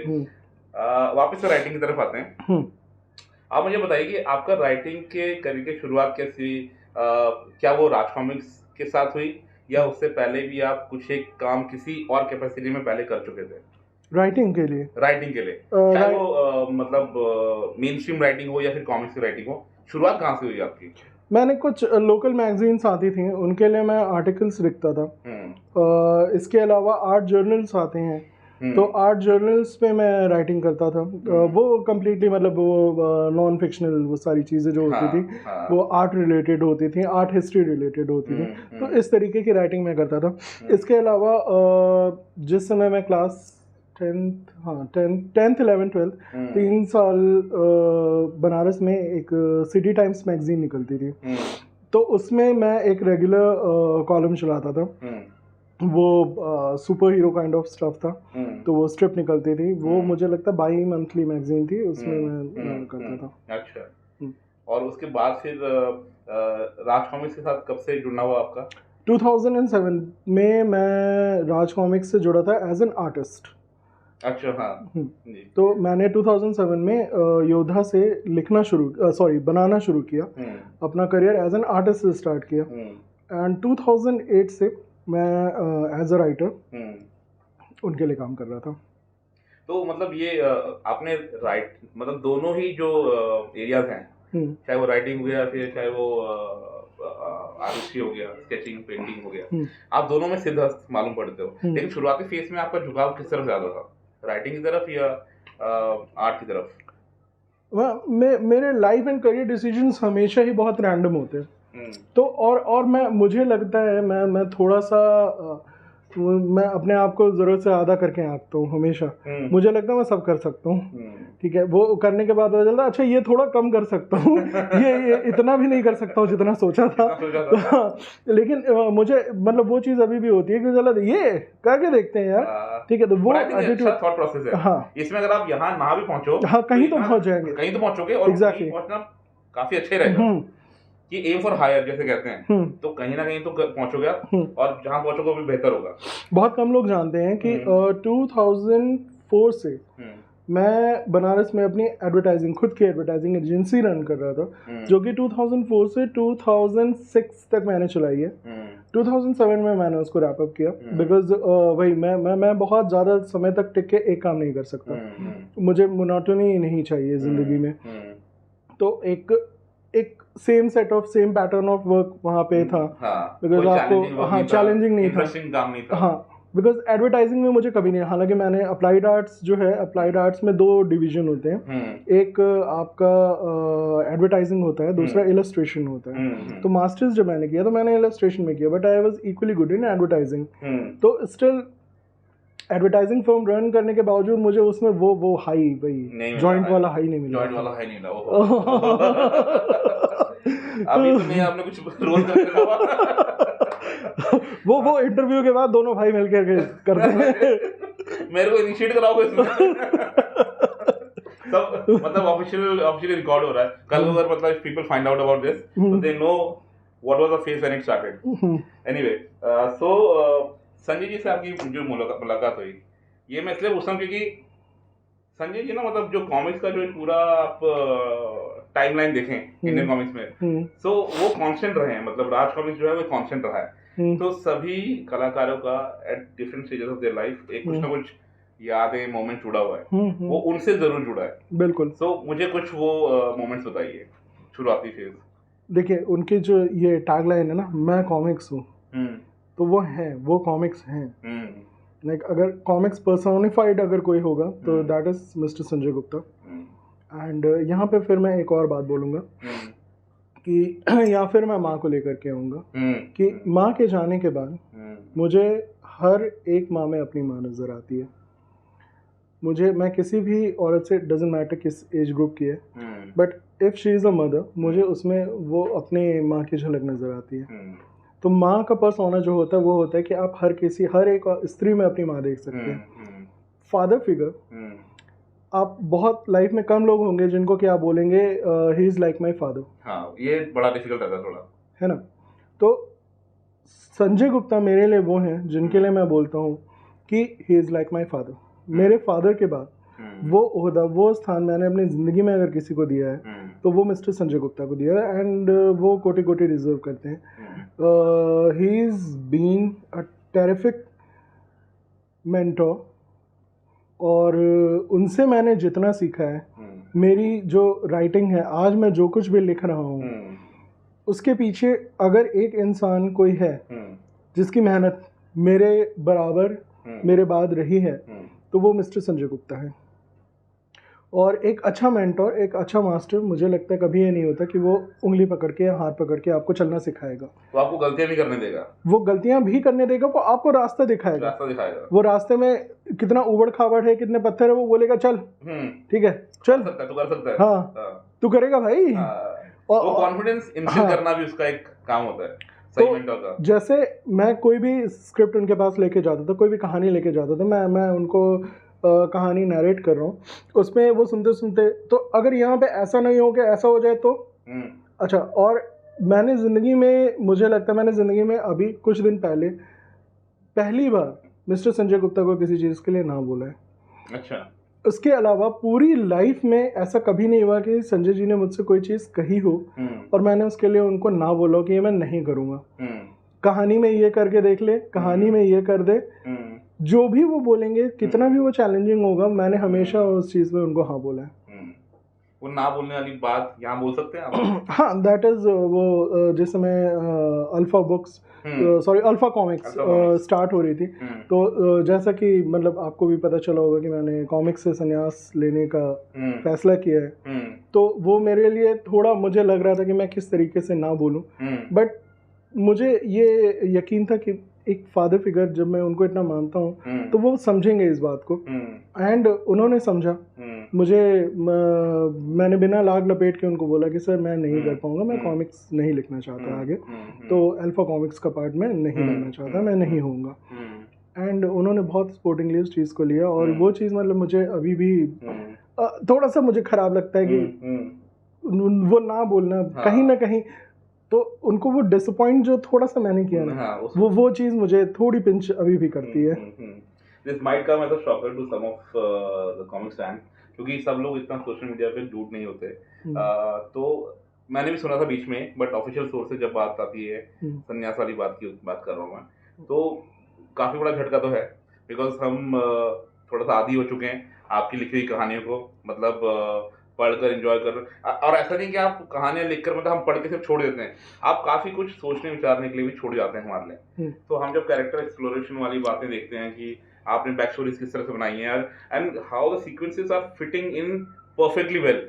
वापस से राइटिंग की तरफ आते हैं। आप मुझे बताइए कि आपका राइटिंग के करियर की शुरुआत कैसी, क्या वो राज कॉमिक्स के साथ हुई या उससे पहले भी आप कुछ एक काम किसी और कैपेसिटी में पहले कर चुके थे? राइटिंग के लिए चाहे वो मतलब मेन स्ट्रीम राइटिंग हो या फिर कॉमिक्स की राइटिंग हो, शुरुआत कहाँ से हुई आपकी? मैंने कुछ लोकल मैगजीन्स आती थी, उनके लिए मैं आर्टिकल्स लिखता था। इसके अलावा आर्ट जर्नल्स आते हैं, तो आर्ट जर्नल्स पे मैं राइटिंग करता था। वो कम्प्लीटली मतलब वो नॉन फिक्शनल, वो सारी चीज़ें जो होती थी वो आर्ट रिलेटेड होती थी, आर्ट हिस्ट्री रिलेटेड होती थी, तो इस तरीके की राइटिंग मैं करता था। इसके अलावा जिस समय मैं क्लास 10th 11th 12th 3 साल बनारस में एक सिटी टाइम्स मैगजीन निकलती थी, तो उसमें मैं एक रेगुलर कॉलम चलाता था। वो super hero kind of stuff था, तो वो स्ट्रिप निकलती थी, वो मुझे लगता है बाई मंथली मैगजीन थी, उसमें मैं करता था। अच्छा, और उसके बाद फिर राज कॉमिक्स के साथ कब से जुड़ना हुआ आपका? 2007 में मैं राज कॉमिक्स से जुड़ा था एज एन आर्टिस्ट। अच्छा, हाँ। तो मैंने 2007 में योद्धा से बनाना शुरू किया, अपना करियर एज एन आर्टिस्ट से स्टार्ट किया, एंड 2008 से मैं एज अ राइटर उनके लिए काम कर रहा था। तो मतलब ये आपने मतलब दोनों ही जो एरियाज हैं, चाहे वो राइटिंग हो गया फिर चाहे वो आर्टिस्ट्री हो गया, स्केचिंग पेंटिंग हो गया, आप दोनों में सिद्धहस्त मालूम पड़ते हो, लेकिन शुरुआती फेज में आपका झुकाव किस तरफ ज्यादा था, राइटिंग की तरफ या आर्ट की तरफ? मेरे लाइफ एंड करियर डिसीजंस हमेशा ही बहुत रैंडम होते हैं, तो और मुझे लगता है मैं थोड़ा सा मैं अपने आप को ज़रूरत से ज़्यादा करके आंकता हूँ हमेशा। मुझे लगता है मैं सब कर सकता हूँ, ठीक है, वो करने के बाद पता चलता है अच्छा ये थोड़ा कम कर सकता हूँ, ये इतना भी नहीं कर सकता हूँ जितना सोचा था। लेकिन मुझे मतलब वो चीज़ अभी भी होती है कि चलो ये करके देखते हैं यार, ठीक है, तो वो अच्छा थॉट प्रोसेस है। हाँ, इसमें अगर आप यहाँ ना भी पहुँचो, हाँ, कहीं तो पहुँच जाएंगे, कहीं तो पहुँचोगे, और एग्जैक्टली पहुँचना काफी अच्छा रहेगा कि एम फॉर हायर जैसे कहते हैं, तो कहीं ना कहीं तो पहुंचोगे आप, और जहां पहुंचोगे वो भी बेहतर होगा। बहुत कम लोग जानते हैं कि 2004 से मैं बनारस में अपनी खुद की एडवर्टाइजिंग एजेंसी रन कर रहा था, जो कि 2004 से 2006 तक मैंने चलाई है। 2007 में मैंने उसको रैप अप किया, बिकॉज वही मैं बहुत ज़्यादा समय तक टिक के एक काम नहीं कर सकता, मुझे मोनोटोनी नहीं चाहिए ज़िंदगी में। तो एक सेम पैटर्न ऑफ वर्क वहाँ पे था, बिकॉज आपको चैलेंजिंग नहीं था, हाँ, बिकॉज एडवर्टाइजिंग में मुझे कभी नहीं, हालांकि मैंने अप्लाइड आर्ट्स जो है, अप्लाइड आर्ट्स में 2 डिवीजन होते हैं, एक आपका एडवर्टाइजिंग होता है, दूसरा इलस्ट्रेशन होता है। तो मास्टर्स जब मैंने किया तो मैंने इलस्ट्रेशन में किया, but I was equally good in advertising. तो स्टिल एडवर्टाइजिंग फर्म रन करने के बावजूद मुझे उसमें वो हाई भाई जॉइंट वाला हाई नहीं मिला। अभी तो नहीं, आपने कुछ रोल कर रखा वो इंटरव्यू के बाद दोनों भाई मिलकर करते हैं। मेरे को इनिशिएट कराओगे इसमें। सब मतलब ऑफिशियली रिकॉर्ड हो रहा है, कल अगर मतलब people find out about this so they know what was the phase when it started. Anyway, so Sanjay ji से आपकी जो मुलाकात हुई, ये मैं इसलिए पूछता हूँ क्योंकि संजय जी ना, मतलब जो कॉमिक्स का जो पूरा आप टाइमलाइन देखें इंडियन कॉमिक्स में, सो वो कांस्टेंट रहे हैं, मतलब राज कॉमिक्स जो है वो कांस्टेंट रहा है। तो सभी कलाकारों का at different stages of their life एक कुछ ना कुछ यादें, मोमेंट जुड़ा हुआ है, वो उनसे जरूर जुड़ा है। बिल्कुल। सो मुझे कुछ वो मोमेंट्स बताइए शुरुआती फेज। देखिए, उनकी जो ये टैगलाइन है ना, मैं कॉमिक्स हूँ, तो वो कॉमिक्स हैं। लाइक अगर कॉमिक्स पर्सोनिफाइड अगर कोई होगा तो that is mister Sanjay Gupta. And यहाँ पे फिर मैं एक और बात बोलूँगा कि या फिर मैं माँ को लेकर के आऊँगा कि माँ के जाने के बाद मुझे हर एक माँ में अपनी माँ नज़र आती है। मैं किसी भी औरत से, डजेंट मैटर किस एज ग्रुप की है, but if she is a mother, मुझे उसमें वो अपने माँ की झलक नज़र आती है। तो माँ का पर्सोना जो होता है वो होता है कि आप हर एक स्त्री में अपनी माँ देख सकते हैं। फादर फिगर आप बहुत लाइफ में कम लोग होंगे जिनको क्या बोलेंगे he is like my father. हाँ, ये बड़ा डिफिकल्ट रहता है थोड़ा, है ना। तो संजय गुप्ता मेरे लिए वो हैं जिनके लिए मैं बोलता हूँ कि he is like my father. मेरे फादर के बाद वो ओहदा, वो स्थान मैंने अपनी ज़िंदगी में अगर किसी को दिया है तो वो मिस्टर संजय गुप्ता को दिया है, एंड वो कोटि कोटि डिजर्व करते हैं। He is been a terrific mentor, और उनसे मैंने जितना सीखा है, मेरी जो राइटिंग है, आज मैं जो कुछ भी लिख रहा हूँ, उसके पीछे अगर एक इंसान कोई है जिसकी मेहनत मेरे बराबर मेरे बाद रही है तो वो मिस्टर संजय गुप्ता है। और एक अच्छा मेंटोर, एक अच्छा मास्टर, मुझे लगता है कभी ये नहीं होता कि वो उंगली पकड़ के या हाथ पकड़ के आपको चलना सिखाएगा। वो आपको गलतियां भी करने देगा, वो गलतियां भी करने देगा, वो आपको रास्ता दिखाएगा। वो रास्ते में कितना उबड़ खाबड़ है, कितने पत्थर है, वो बोलेगा चल ठीक है चल, तू कर सकता है, हाँ तू करेगा भाई। और वो कॉन्फिडेंस इंस्टिल करना भी उसका एक काम होता है सही मेंटोर का। जैसे मैं कोई भी स्क्रिप्ट उनके पास लेके जाता था, कोई भी कहानी लेके जाता था, मैं उनको कहानी नरेट कर रहा हूँ, उसमें वो सुनते सुनते तो अगर यहाँ पे ऐसा नहीं हो कि ऐसा हो जाए तो अच्छा। और मैंने ज़िंदगी में, मुझे लगता है मैंने ज़िंदगी में अभी कुछ दिन पहले पहली बार मिस्टर संजय गुप्ता को किसी चीज़ के लिए ना बोला है। अच्छा। उसके अलावा पूरी लाइफ में ऐसा कभी नहीं हुआ कि संजय जी ने मुझसे कोई चीज़ कही हो और मैंने उसके लिए उनको ना बोला कि ये मैं नहीं करूँगा, कहानी में ये करके देख ले, कहानी में ये कर दे, जो भी वो बोलेंगे, कितना भी वो चैलेंजिंग होगा, मैंने हमेशा उस चीज़ में उनको हाँ बोला है। वो ना बोलने वाली बात यहाँ बोल सकते हैं आप? हाँ, दैट इज़ वो जिस समय alpha books, sorry alpha comics start हो रही थी, तो जैसा कि मतलब आपको भी पता चला होगा कि मैंने कॉमिक्स से संन्यास लेने का फैसला किया है, तो वो मेरे लिए थोड़ा, मुझे लग रहा था कि मैं किस तरीके से ना बोलूं, बट मुझे ये यकीन था कि एक फादर फिगर, जब मैं उनको इतना मानता हूँ तो वो समझेंगे इस बात को, एंड उन्होंने समझा मुझे। मैंने बिना लाग लपेट के उनको बोला कि सर मैं नहीं कर पाऊंगा, मैं कॉमिक्स नहीं लिखना चाहता आगे, तो अल्फा कॉमिक्स का पार्ट मैं नहीं बनना चाहता, मैं नहीं होऊंगा, एंड उन्होंने बहुत स्पोर्टिंगली उस चीज़ को लिया। और वो चीज़ मतलब मुझे अभी भी थोड़ा सा मुझे ख़राब लगता है कि वो ना बोलना कहीं ना कहीं, तो उनको वो डिसअपॉइंट जो थोड़ा सा मैंने किया ना, वो चीज़ मुझे थोड़ी पिंच अभी भी करती है। This might come as a shocker to some of the comics fan, क्योंकि सब लोग इतना सोशल मीडिया पे झूठ नहीं होते। तो मैंने भी सुना था बीच में, बट ऑफिशियल सोर्स से जब बात आती है, संन्यास वाली बात कर रहा हूँ मैं, तो काफ़ी बड़ा झटका तो है, बिकॉज हम थोड़ा सा आदी हो चुके हैं आपकी लिखी हुई कहानियों को, मतलब पढ़कर एंजॉय कर, और ऐसा नहीं कि आप कहानियां लिखकर मतलब हम पढ़ के सिर्फ छोड़ देते हैं, आप काफ़ी कुछ सोचने विचारने के लिए भी छोड़ जाते हैं हमारे लिए। तो हम जब कैरेक्टर एक्सप्लोरेशन वाली बातें देखते हैं कि आपने बैक स्टोरीज किस तरह से बनाई है यार, and how the sequences are fitting in perfectly well,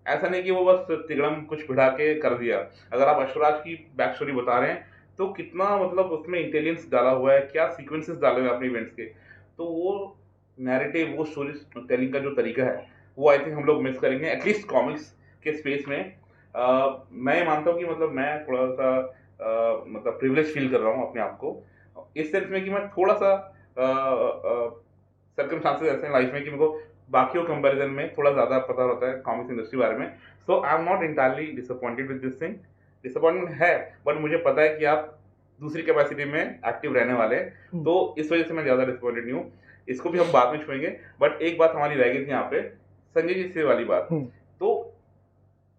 ऐसा नहीं कि वो बस तिगड़म कुछ भिड़ा के कर दिया। अगर आप अश्वराज की बैक स्टोरी बता रहे हैं तो कितना मतलब उसमें इंटेलिजेंस डाला हुआ है, क्या सीक्वेंसेस डाले हुए हैं अपने इवेंट्स के, तो वो नैरेटिव, वो स्टोरी टेलिंग का जो तरीका है वो आई थिंक हम लोग मिस करेंगे एटलीस्ट कॉमिक्स के स्पेस में। मैं ये मानता हूँ कि मतलब मैं थोड़ा सा मतलब प्रिविलेज फील कर रहा हूँ अपने आप को, इस सेंस में कि मैं थोड़ा सा सर्कमस्टांसेस ऐसे हैं लाइफ में कि मेरे को बाकियों कंपैरिजन में थोड़ा ज़्यादा पता होता है कॉमिक्स इंडस्ट्री बारे में। So I am not entirely disappointed with this thing, disappointment है, बट मुझे पता है कि आप दूसरी कैपेसिटी में एक्टिव रहने वाले, तो इस वजह से मैं ज़्यादा डिसअपॉइंटेड नहीं हूँ। इसको भी हम बाद में छुएंगे, बट एक बात हमारी रह गई थी यहाँ पे, संजय जी से वाली बात। तो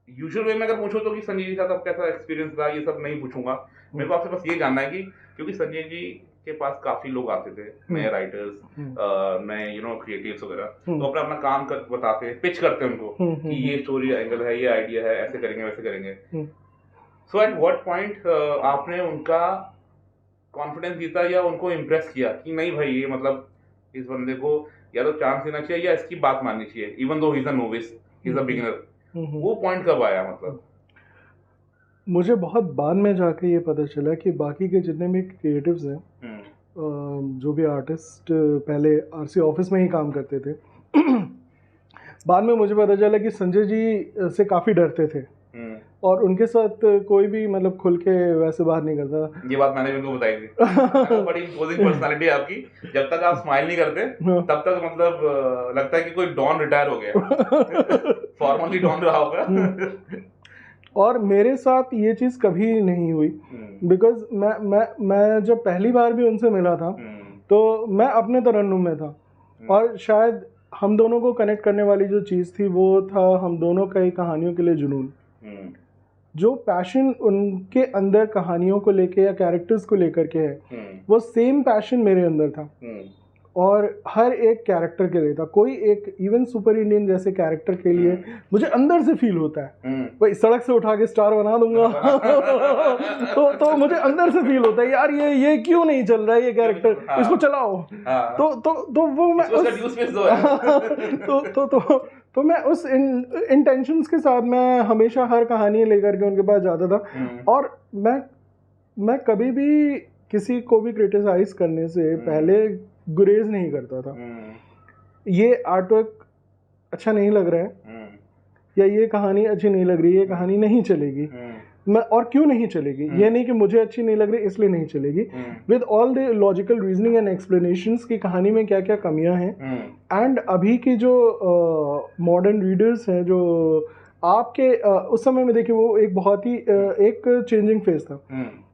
यूजुअल वे में अगर पूछो तो कि संजय जी का साथ कैसा एक्सपीरियंस रहा, ये सब नहीं पूछूंगा, मेरे को आपसे बस ये जानना है कि क्योंकि संजय जी के पास काफी लोग आते थे, नए राइटर्स, नए क्रिएटिव्स वगैरह, तो अपना अपना काम बताते हैं, पिच करते हैं उनको कि ये स्टोरी एंगल है, ये आइडिया है, ऐसे करेंगे वैसे करेंगे। सो एट व्हाट पॉइंट आपने उनका कॉन्फिडेंस जीता या उनको इम्प्रेस किया कि नहीं भाई ये मतलब इस बंदे को या तो चांस देना चाहिए या इसकी बात माननी चाहिए, even though he is a novice, he is a beginner, वो पॉइंट कब आया? मतलब मुझे बहुत बाद में जाके ये पता चला कि बाकी के जितने भी क्रिएटिव्स हैं, जो भी आर्टिस्ट पहले आरसी ऑफिस में ही काम करते थे, बाद में मुझे पता चला कि संजय जी से काफ़ी डरते थे और उनके साथ कोई भी मतलब खुल के वैसे बात नहीं करता। ये बात मैंने भी उनको बताई थी। बड़ी इम्पोजिंग पर्सनालिटी है आपकी, जब तक आप स्माइल नहीं करते तब तक मतलब लगता है कि कोई डॉन रिटायर हो गया, फॉर्मली डॉन रहा होगा। और मेरे साथ ये चीज़ कभी नहीं हुई, बिकॉज मैं जब पहली बार भी उनसे मिला था तो मैं अपने तरन्नुम में था, और शायद हम दोनों को कनेक्ट करने वाली जो चीज़ थी वो था हम दोनों का ही कहानियों के लिए जुनून। जो पैशन उनके अंदर कहानियों को लेके या कैरेक्टर्स को लेकर के है, वो सेम पैशन मेरे अंदर था, और हर एक कैरेक्टर के लिए था। कोई एक इवन सुपर इंडियन जैसे कैरेक्टर के लिए मुझे अंदर से फील होता है, भाई सड़क से उठा के स्टार बना दूंगा तो मुझे अंदर से फील होता है यार ये क्यों नहीं चल रहा है ये कैरेक्टर, इसको चलाओ। तो वो मैं तो मैं उस इंटेंशंस के साथ मैं हमेशा हर कहानी लेकर के उनके पास जाता था। और मैं कभी भी किसी को भी क्रिटिसाइज करने से पहले गुरेज नहीं करता था। ये आर्टवर्क अच्छा नहीं लग रहा है या ये कहानी अच्छी नहीं लग रही है, ये कहानी नहीं चलेगी, मैं और क्यों नहीं चलेगी, ये नहीं कि मुझे अच्छी नहीं लग रही इसलिए नहीं चलेगी, with all the logical reasoning and explanations की कहानी में क्या क्या कमियां हैं। एंड अभी की जो मॉडर्न रीडर्स हैं, जो आपके उस समय में देखिए वो एक बहुत ही एक चेंजिंग फेज था,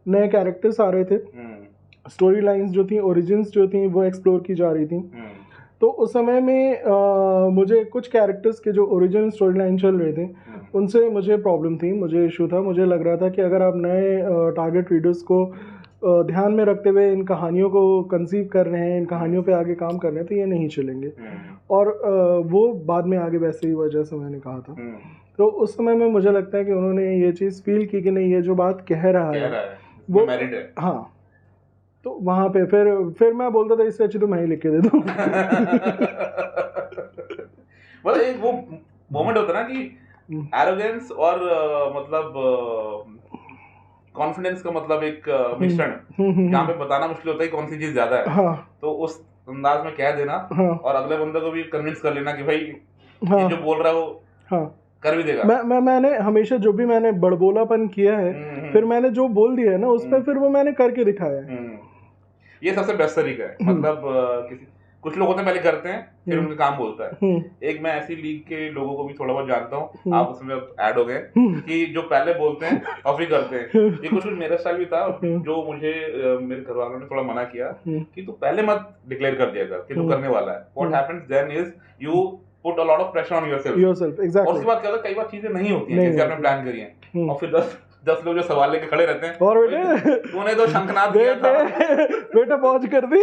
नए कैरेक्टर्स आ रहे थे, स्टोरी लाइन्स जो थी, ओरिजिन्स जो थी वो एक्सप्लोर की जा रही थी। तो उस समय में मुझे कुछ कैरेक्टर्स के जो ओरिजिनल स्टोरी लाइन चल रहे थे उनसे मुझे प्रॉब्लम थी, मुझे इशू था। मुझे लग रहा था कि अगर आप नए टारगेट रीडर्स को ध्यान में रखते हुए इन कहानियों को कंसीव कर रहे हैं, इन कहानियों पे आगे काम कर रहे हैं, तो ये नहीं चलेंगे। और वो बाद में आगे वैसे ही वजह से मैंने कहा था। तो उस समय में मुझे लगता है कि उन्होंने ये चीज़ फील की कि नहीं, ये जो बात कह रहा है वो मैरिड है। हाँ, तो वहाँ पे फिर मैं बोलता था इससे अच्छी तो मैं ही लिख के दे दूँ। मतलब एक वो मोमेंट होता है ना कि एरोगेंस और मतलब कॉन्फिडेंस का मतलब एक मिश्रण, जहाँ पे बताना मुश्किल होता है कौन सी चीज ज्यादा है। हाँ। तो उस अंदाज में कह देना। हाँ। और अगले बंदे को भी कन्विंस कर लेना कि भाई हाँ। ये जो बोल रहा है वो हाँ। कर भी देगा। मैंने हमेशा जो भी मैंने बड़बोलापन किया है, फिर मैंने जो बोल दिया है ना उस पर फिर वो मैंने करके दिखाया है। ये सबसे बेस्ट तरीका है। मतलब कुछ लोग होते हैं पहले करते हैं फिर उनका काम बोलता है। एक मैं ऐसी लीग के लोगों को भी थोड़ा बहुत जानता हूँ, आप उसमें ऐड हो गए, कि जो पहले बोलते हैं और फिर करते हैं। ये कुछ मेरा स्टाइल भी था, जो मुझे मेरे घर वालों ने थोड़ा मना किया कि तू पहले मत डिक्लेयर कर दिया कर कि तू करने वाला है। What happens then is you put a lot of pressure on yourself. Exactly. और उसके बाद क्या होता है, कई बार चीजें नहीं होती हैं जैसे आपने प्लान करी है, और फिर 10 लोग जो सवाल लेके खड़े रहते हैं, और बेटे तूने तो शंखनाद किया था, बेटा पहुंच कर दी।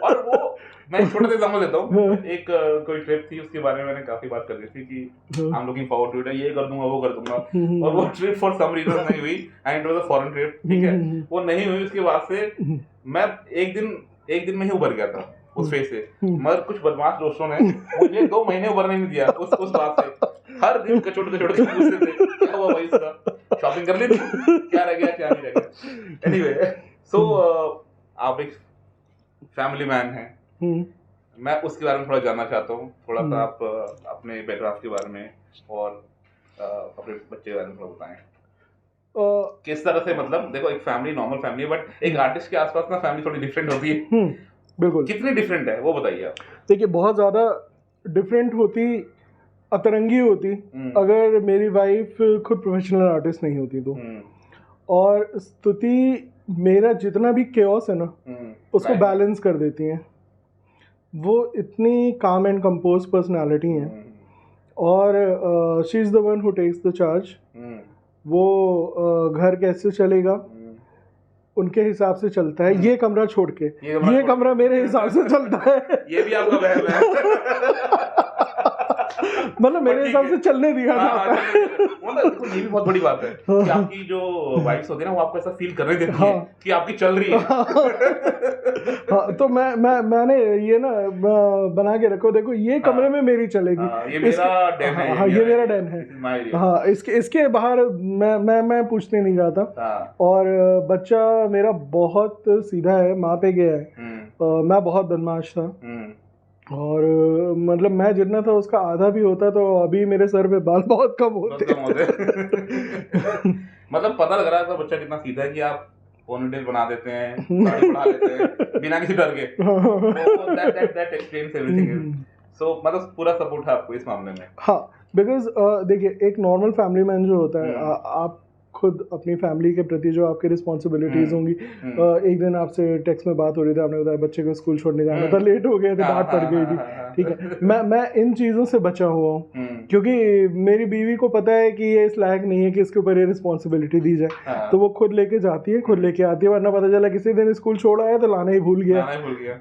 और वो मैं छोटा सा एग्जांपल देता हूँ। एक कोई ट्रिप थी, उसके बारे में मैंने काफी बात कर दी थी कि I am looking forward to it, ये कर दूंगा वो कर दूंगा, और वो ट्रिप फॉर सम रीजन नहीं हुई and it was a foreign trip. ठीक है, वो नहीं हुई। उसके बाद से मैं एक दिन में ही उभर गया था उस फेज से, मगर कुछ बदमाश दोस्तों ने मुझे 2 महीने उभरने नहीं दिया उस बात से। हर दिन कचोट के पूछते थे क्या हुआ भाई, इसका शॉपिंग कर ली थी, क्या रह गया क्या नहीं रह गया। एनीवे, सो आप एक फैमिली मैन हैं, मैं उसके बारे में थोड़ा जानना चाहता हूँ। थोड़ा सा आप अपने बैकग्राउंड के बारे में और अपने बच्चे के बारे में थोड़ा बताएं। किस तरह से, मतलब देखो एक फैमिली नॉर्मल फैमिली है, बट एक आर्टिस्ट के आसपास ना फैमिली थोड़ी डिफरेंट होती है। बिल्कुल। कितनी डिफरेंट है वो बताइए आप। देखिए बहुत ज़्यादा डिफरेंट होती, अतरंगी होती अगर मेरी वाइफ खुद प्रोफेशनल आर्टिस्ट नहीं होती तो। और स्तुति मेरा जितना भी केओस है ना उसको बैलेंस कर देती हैं। वो इतनी काम एंड कंपोज पर्सनालिटी हैं, और she is the one who takes the charge. वो घर कैसे चलेगा उनके हिसाब से चलता है, ये कमरा छोड़ के ये कमरा मेरे हिसाब से चलता है। ये भी आपका वहम है। मतलब मेरे हिसाब से चलने दिया जाता है। मतलब ये भी बहुत बड़ी बात है कि आपकी जो वाइफ्स होती है ना वो आपको ऐसा फील करने देती है कि आपकी चल रही है। हाँ, तो मैंने ये ना बना के रखो, देखो ये कमरे में मेरी चलेगी, ये मेरा डैन है। हाँ, ये मेरा डैन है। हाँ, इसके बाहर मैं पूछने नहीं जाता। और बच्चा मेरा बहुत सीधा है, माँ पे गया है। मैं बहुत बदमाश था, और मतलब मैं जितना था उसका आधा भी होता तो अभी मेरे सर पे बाल बहुत कम होते। मतलब पता लग रहा है बच्चा कितना सीधा है कि आप पोनीटेल बना देते हैं, दाढ़ी बढ़ा लेते हैं बिना किसी डर के। तो that explains everything. So मतलब पूरा सपोर्ट है आपको इस मामले में? हाँ, बिकॉज देखिए एक नॉर्मल फैमिली मैन जो होता है, आप खुद अपनी फैमिली के प्रति जो आपकी रिस्पॉन्सिबिलिटीज होंगी, एक दिन आपसे टेक्स्ट में बात हो रही थी, आपने बताया बच्चे को स्कूल छोड़ने जाना था, लेट हो गए थे, डांट पड़ गई थी, ठीक है, मैं इन चीज़ों से बचा हुआ हूँ क्योंकि मेरी बीवी को पता है कि ये इस लायक नहीं है कि इसके ऊपर ये रिस्पॉन्सिबिलिटी दी जाए, तो वो खुद लेके जाती है, खुद लेके आती है, वरना पता चला किसी दिन स्कूल छोड़ आया तो लाना ही भूल गया,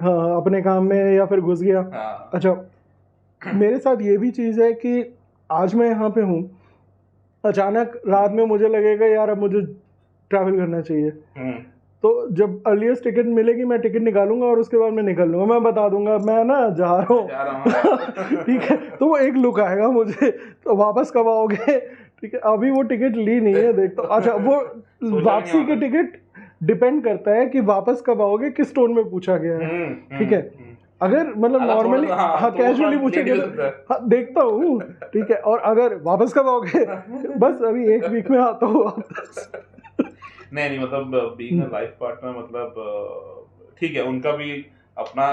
हाँ, अपने काम में या फिर घुस गया। अच्छा, मेरे साथ ये भी चीज़ है कि आज मैं यहाँ पे हूँ, अचानक रात में मुझे लगेगा यार अब मुझे ट्रैवल करना चाहिए, तो जब अर्लीस्ट टिकट मिलेगी मैं टिकट निकालूंगा और उसके बाद मैं निकल लूँगा, मैं बता दूंगा मैं ना जा रहा हूँ ठीक है, तो वो एक लुक आएगा मुझे, तो वापस कब आओगे, ठीक है, अभी वो टिकट ली नहीं है, देखता हूँ। अच्छा, वो वापसी के टिकट डिपेंड करता है कि वापस कब आओगे, किस टोन में पूछा गया है, ठीक है, अगर मतलब नॉर्मली हाँ कैजुअली पूछेंगे हाँ देखता हूँ, ठीक है, और अगर वापस कब आओगे बस अभी एक वीक में आता हूँ वापस। नहीं मतलब बीइंग अ लाइफ पार्टनर मतलब ठीक है, उनका भी अपना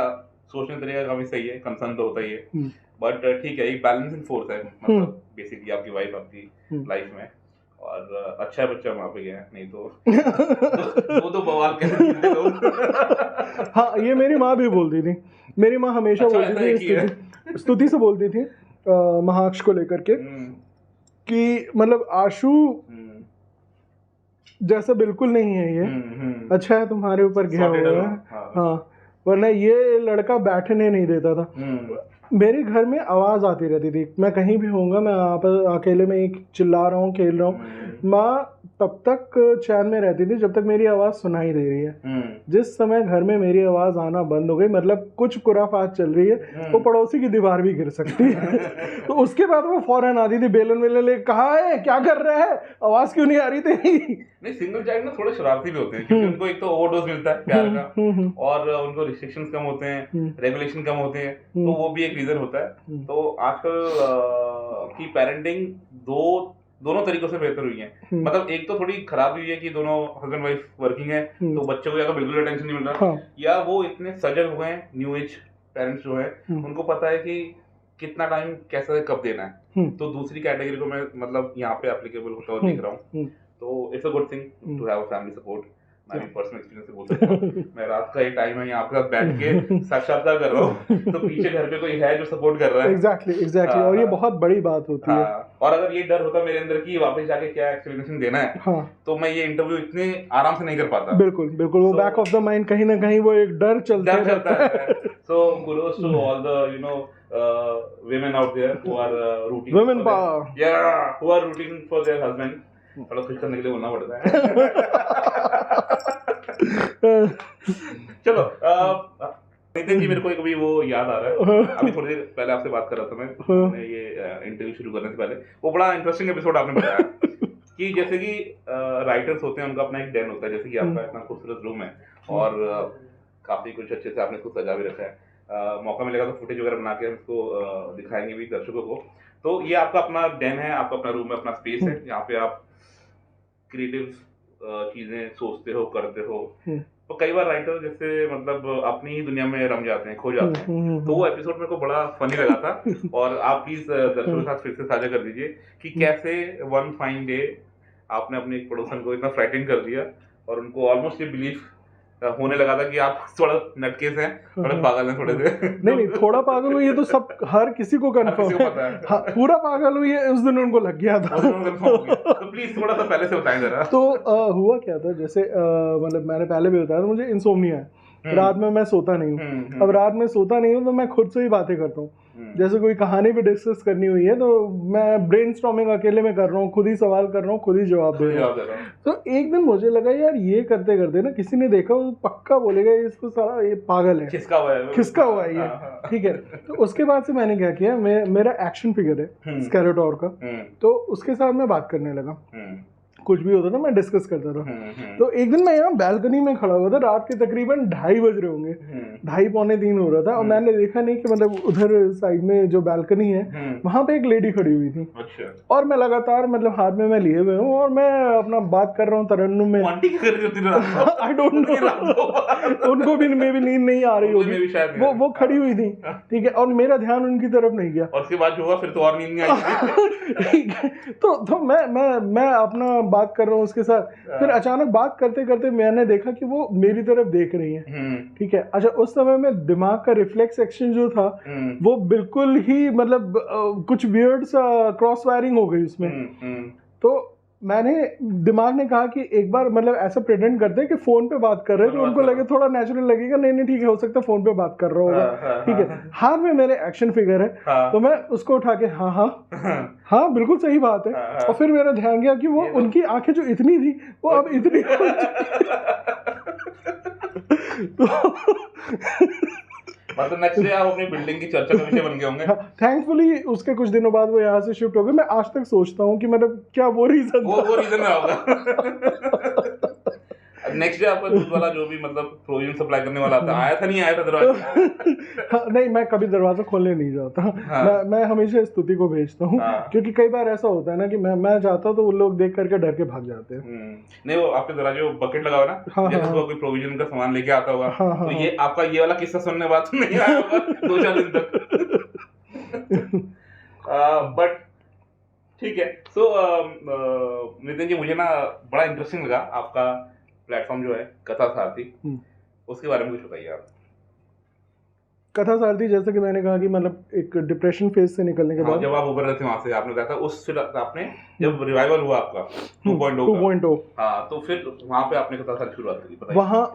सोचने तरीका काफी सही है, कंसर्न तो होता ही है, बट ठीक है, एक बैलेंसिंग फोर्स है मतलब बेसिकली आपकी वाइफ आपकी लाइफ में, और अच्छा है बच्चा वहाँ पे गया है, नहीं तो तो बवाल कैसे लोग। हाँ, ये मेरी माँ भी बोलती थी, मेरी माँ हमेशा बोलती थी, स्तुति से बोलती थी महाक्ष को लेकर के कि मतलब आशु जैसा बिल्कुल नहीं है ये, अच्छा है तुम्हारे ऊपर गया हुआ है, हाँ, वरना ये लड़का बैठने नहीं देता था। मेरे घर में आवाज़ आती रहती थी, मैं कहीं भी होऊंगा, मैं आप अकेले में एक चिल्ला रहा हूँ, खेल रहा हूँ, माँ तब तक चैन में रहती थी जब तक मेरी आवाज़ सुनाई दे रही है। जिस समय घर में मेरी आवाज़ आना बंद हो गई, मतलब कुछ खुराफात चल रही है, वो पड़ोसी की दीवार भी गिर सकती है तो उसके बाद वो फौरन आती थी, बेलन वेलन ले, कहाँ है, क्या कर रहा है, आवाज़ क्यों नहीं आ रही तेरी। नहीं, सिंगल चाइल्ड में थोड़े शरारती भी होते हैं क्योंकि उनको एक तो ओवरडोज मिलता है प्यार का, और उनको रिस्ट्रिक्शंस कम होते हैं, रेगुलेशन कम होते हैं, तो वो भी एक रीजन होता है। तो आजकल की पेरेंटिंग दोनों तरीकों से बेहतर हुई है, मतलब एक तो थोड़ी खराब हुई है कि दोनों हस्बैंड वाइफ वर्किंग है, तो बच्चों को या तो बिल्कुल अटेंशन नहीं मिल रहा, या वो इतने सजग हुए हैं, न्यू एज पेरेंट्स जो है उनको पता है कि कितना टाइम कैसे कब देना है, तो दूसरी कैटेगरी को मैं मतलब यहाँ पे एप्लीकेबल होता हुआ दिख रहा हूँ, तो it's a good thing to have a family support. मैं भी पर्सनल एक्सपीरियंस से बोल सकता हूँ, मैं रात का ये टाइम है यहाँ आपके साथ बैठ के साक्षात्कार कर रहा हूँ, तो पीछे घर पे कोई है जो सपोर्ट कर रहा है। एग्जैक्टली, और ये बहुत बड़ी बात होती है। और अगर ये डर होता मेरे अंदर कि वापस जाके क्या एक्सप्लेनेशन देना है, तो मैं ये इंटरव्यू इतने आराम से नहीं कर पाता। बिल्कुल, वो बैक ऑफ द माइंड कहीं ना कहीं वो एक डर चलता है। So kudos to all the women out there who are rooting women power, who are rooting for their husband, थोड़ा खुश करने के लिए बोलना पड़ता है। चलो नितिन जी, मेरे को कभी वो याद आ रहा है, अभी थोड़ी देर पहले आपसे बात कर रहा था मैं, ये इंटरव्यू शुरू करने से पहले, वो बड़ा इंटरेस्टिंग एपिसोड आपने बताया कि जैसे कि राइटर्स होते हैं, उनका अपना एक den होता है, जैसे कि आपका इतना खूबसूरत रूम है और काफी कुछ अच्छे से आपने इसको सजा भी रखा है, मौका मिलेगा तो फुटेज वगैरह बना के हम इसको दिखाएंगे भी दर्शकों को। तो ये आपका अपना den है, आपका अपना रूम है, अपना स्पेस है, यहाँ पे आप क्रिएटिव चीजें सोचते हो, करते हो, तो कई बार राइटर जैसे मतलब अपनी ही दुनिया में रम जाते हैं, खो जाते हैं, तो वो एपिसोड मेरे को बड़ा फनी लगा था, और आप प्लीज दर्शकों के साथ फिर से साझा कर दीजिए कि कैसे वन फाइन डे आपने अपने एक पड़ोसन को इतना फ्राइटन कर दिया और उनको ऑलमोस्ट ये बिलीव होने लगा था कि आप थोड़ा नटकेस हैं, थोड़ा पागल हैं, थोड़े से नहीं थोड़ा पागल हुई है तो सब हर किसी को कंफर्म है, हाँ, पूरा पागल हुई है, उस दिन उनको लग गया था। तो प्लीज थोड़ा सा पहले से बताएं जरा। तो हुआ क्या था, जैसे मतलब मैंने पहले भी बताया था, मुझे इंसोम्निया है, रात में मैं सोता नहीं हूँ। अब रात में सोता नहीं हूँ तो मैं खुद से ही बातें करता हूँ, जैसे कोई कहानी भी डिस्कस करनी हुई है तो मैं ब्रेनस्टॉर्मिंग अकेले में कर रहा हूँ, खुद ही सवाल कर रहा हूँ, खुद ही जवाब दे रहा हूँ। तो एक दिन मुझे लगा यार ये करते करते ना किसी ने देखा वो पक्का बोलेगा इसको सारा ये पागल है, खिसका हुआ है ये, ठीक है। तो उसके बाद से मैंने क्या किया, मेरा एक्शन फिगर है स्केलेटोर का, तो उसके साथ मैं बात करने लगा कुछ भी होता था मैं डिस्कस करता था। तो एक दिन मैं यहाँ बैल्कनी में खड़ा हुआ था, रात के तकरीबन 2:30 बज रहे होंगे, 2:30 पौने 3 हो रहा था, और मैंने देखा नहीं कि मतलब उधर साइड में जो बैल्कनी है वहां पे एक लेडी खड़ी हुई थी। अच्छा। और मैं लगातार मतलब हाथ में मैं लिए हुए हूँ और मैं अपना बात कर रहा हूँ तरन्नुम में। आई डोंट नो, उनको भी मे भी नींद नहीं आ रही होगी, वो खड़ी हुई थी, ठीक है, और मेरा ध्यान उनकी तरफ नहीं गया। और उसके बाद जो हुआ फिर तो और नींद नहीं आई। तो मैं अपना बात कर रहा हूँ उसके साथ, फिर अचानक बात करते करते मैंने देखा कि वो मेरी तरफ देख रही है, ठीक है। अच्छा, उस समय में दिमाग का रिफ्लेक्स एक्शन जो था वो बिल्कुल ही मतलब कुछ वियर्ड सा क्रॉस वायरिंग हो गई उसमें। तो मैंने दिमाग ने कहा कि एक बार मतलब ऐसा प्रेटेंड करते हैं कि फोन पे बात कर रहे हैं, तो उनको लगे थोड़ा नेचुरल लगेगा, नहीं ठीक है, हो सकता है फोन पे बात कर रहा होगा, ठीक है। हाथ में मेरे एक्शन फिगर है, तो मैं उसको उठा के हाँ बिल्कुल सही बात है। और फिर मेरा ध्यान गया कि वो उनकी आंखें जो इतनी थी वो अब इतनी मतलब नेक्स्ट डे आप अपनी बिल्डिंग की चर्चा का विषय बन गए होंगे। थैंकफुली उसके कुछ दिनों बाद वो यहाँ से शिफ्ट हो गए। मैं आज तक सोचता हूँ कि मतलब क्या वो रीजन रहा होगा। नेक्स्ट डे आपका दूध वाला जो भी मतलब प्रोविजन सप्लाई करने वाला था आया था, नहीं आया था दरवाजा? नहीं, मैं कभी दरवाजा खोलने नहीं जाता। मैं हमेशा स्तुति को भेजता हूँ, क्योंकि कई बार ऐसा होता है ना कि मैं जाता हूँ तो वो लोग देख करके डर के भाग जाते हैं। नहीं, वो आपके दरवाजे वो बकेट लगा हुआ ना, जैसे कोई प्रोविजन का सामान लेके आता होगा, तो ये आपका ये वाला किस्सा सुनने बाद नहीं आया होगा 2-4 दिन तक। बट ठीक है। सो नितिन जी, मुझे ना बड़ा इंटरेस्टिंग लगा आपका प्लेटफॉर्म जो है कथा सारथी, उसके बारे में कुछ बताइए आप। कथा सारथी, जैसे कि मैंने कहा कि मतलब एक डिप्रेशन फेज से निकलने के बाद जब आप उभर रहे थे वहां से, आपने कहा था उस फिर आपने जब रिवाइवल हुआ आपका 2.0 हाँ, तो फिर वहां पे आपने कथा सारथी शुरुआत करी।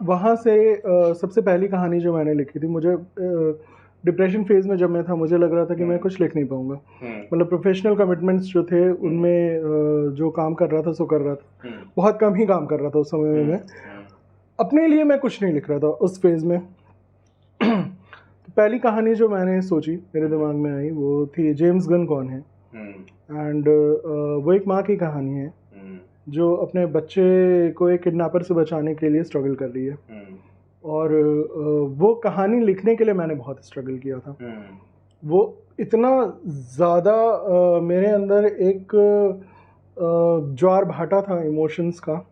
वहां से सबसे पहली कहानी जो मैंने लिखी थी, मुझे डिप्रेशन फेज में जब मैं था, मुझे लग रहा था कि मैं कुछ लिख नहीं पाऊंगा। मतलब प्रोफेशनल कमिटमेंट्स जो थे उनमें जो काम कर रहा था सो कर रहा था, बहुत कम ही काम कर रहा था उस समय में। मैं अपने लिए मैं कुछ नहीं लिख रहा था उस फेज में। तो पहली कहानी जो मैंने सोची, मेरे दिमाग में आई, वो थी जेम्स गन कौन है। एंड वो एक माँ की कहानी है जो अपने बच्चे को एक किडनैपर से बचाने के लिए स्ट्रगल कर रही है। और वो कहानी लिखने के लिए मैंने बहुत स्ट्रगल किया था। वो इतना ज़्यादा मेरे अंदर एक ज्वार भाटा था इमोशंस का,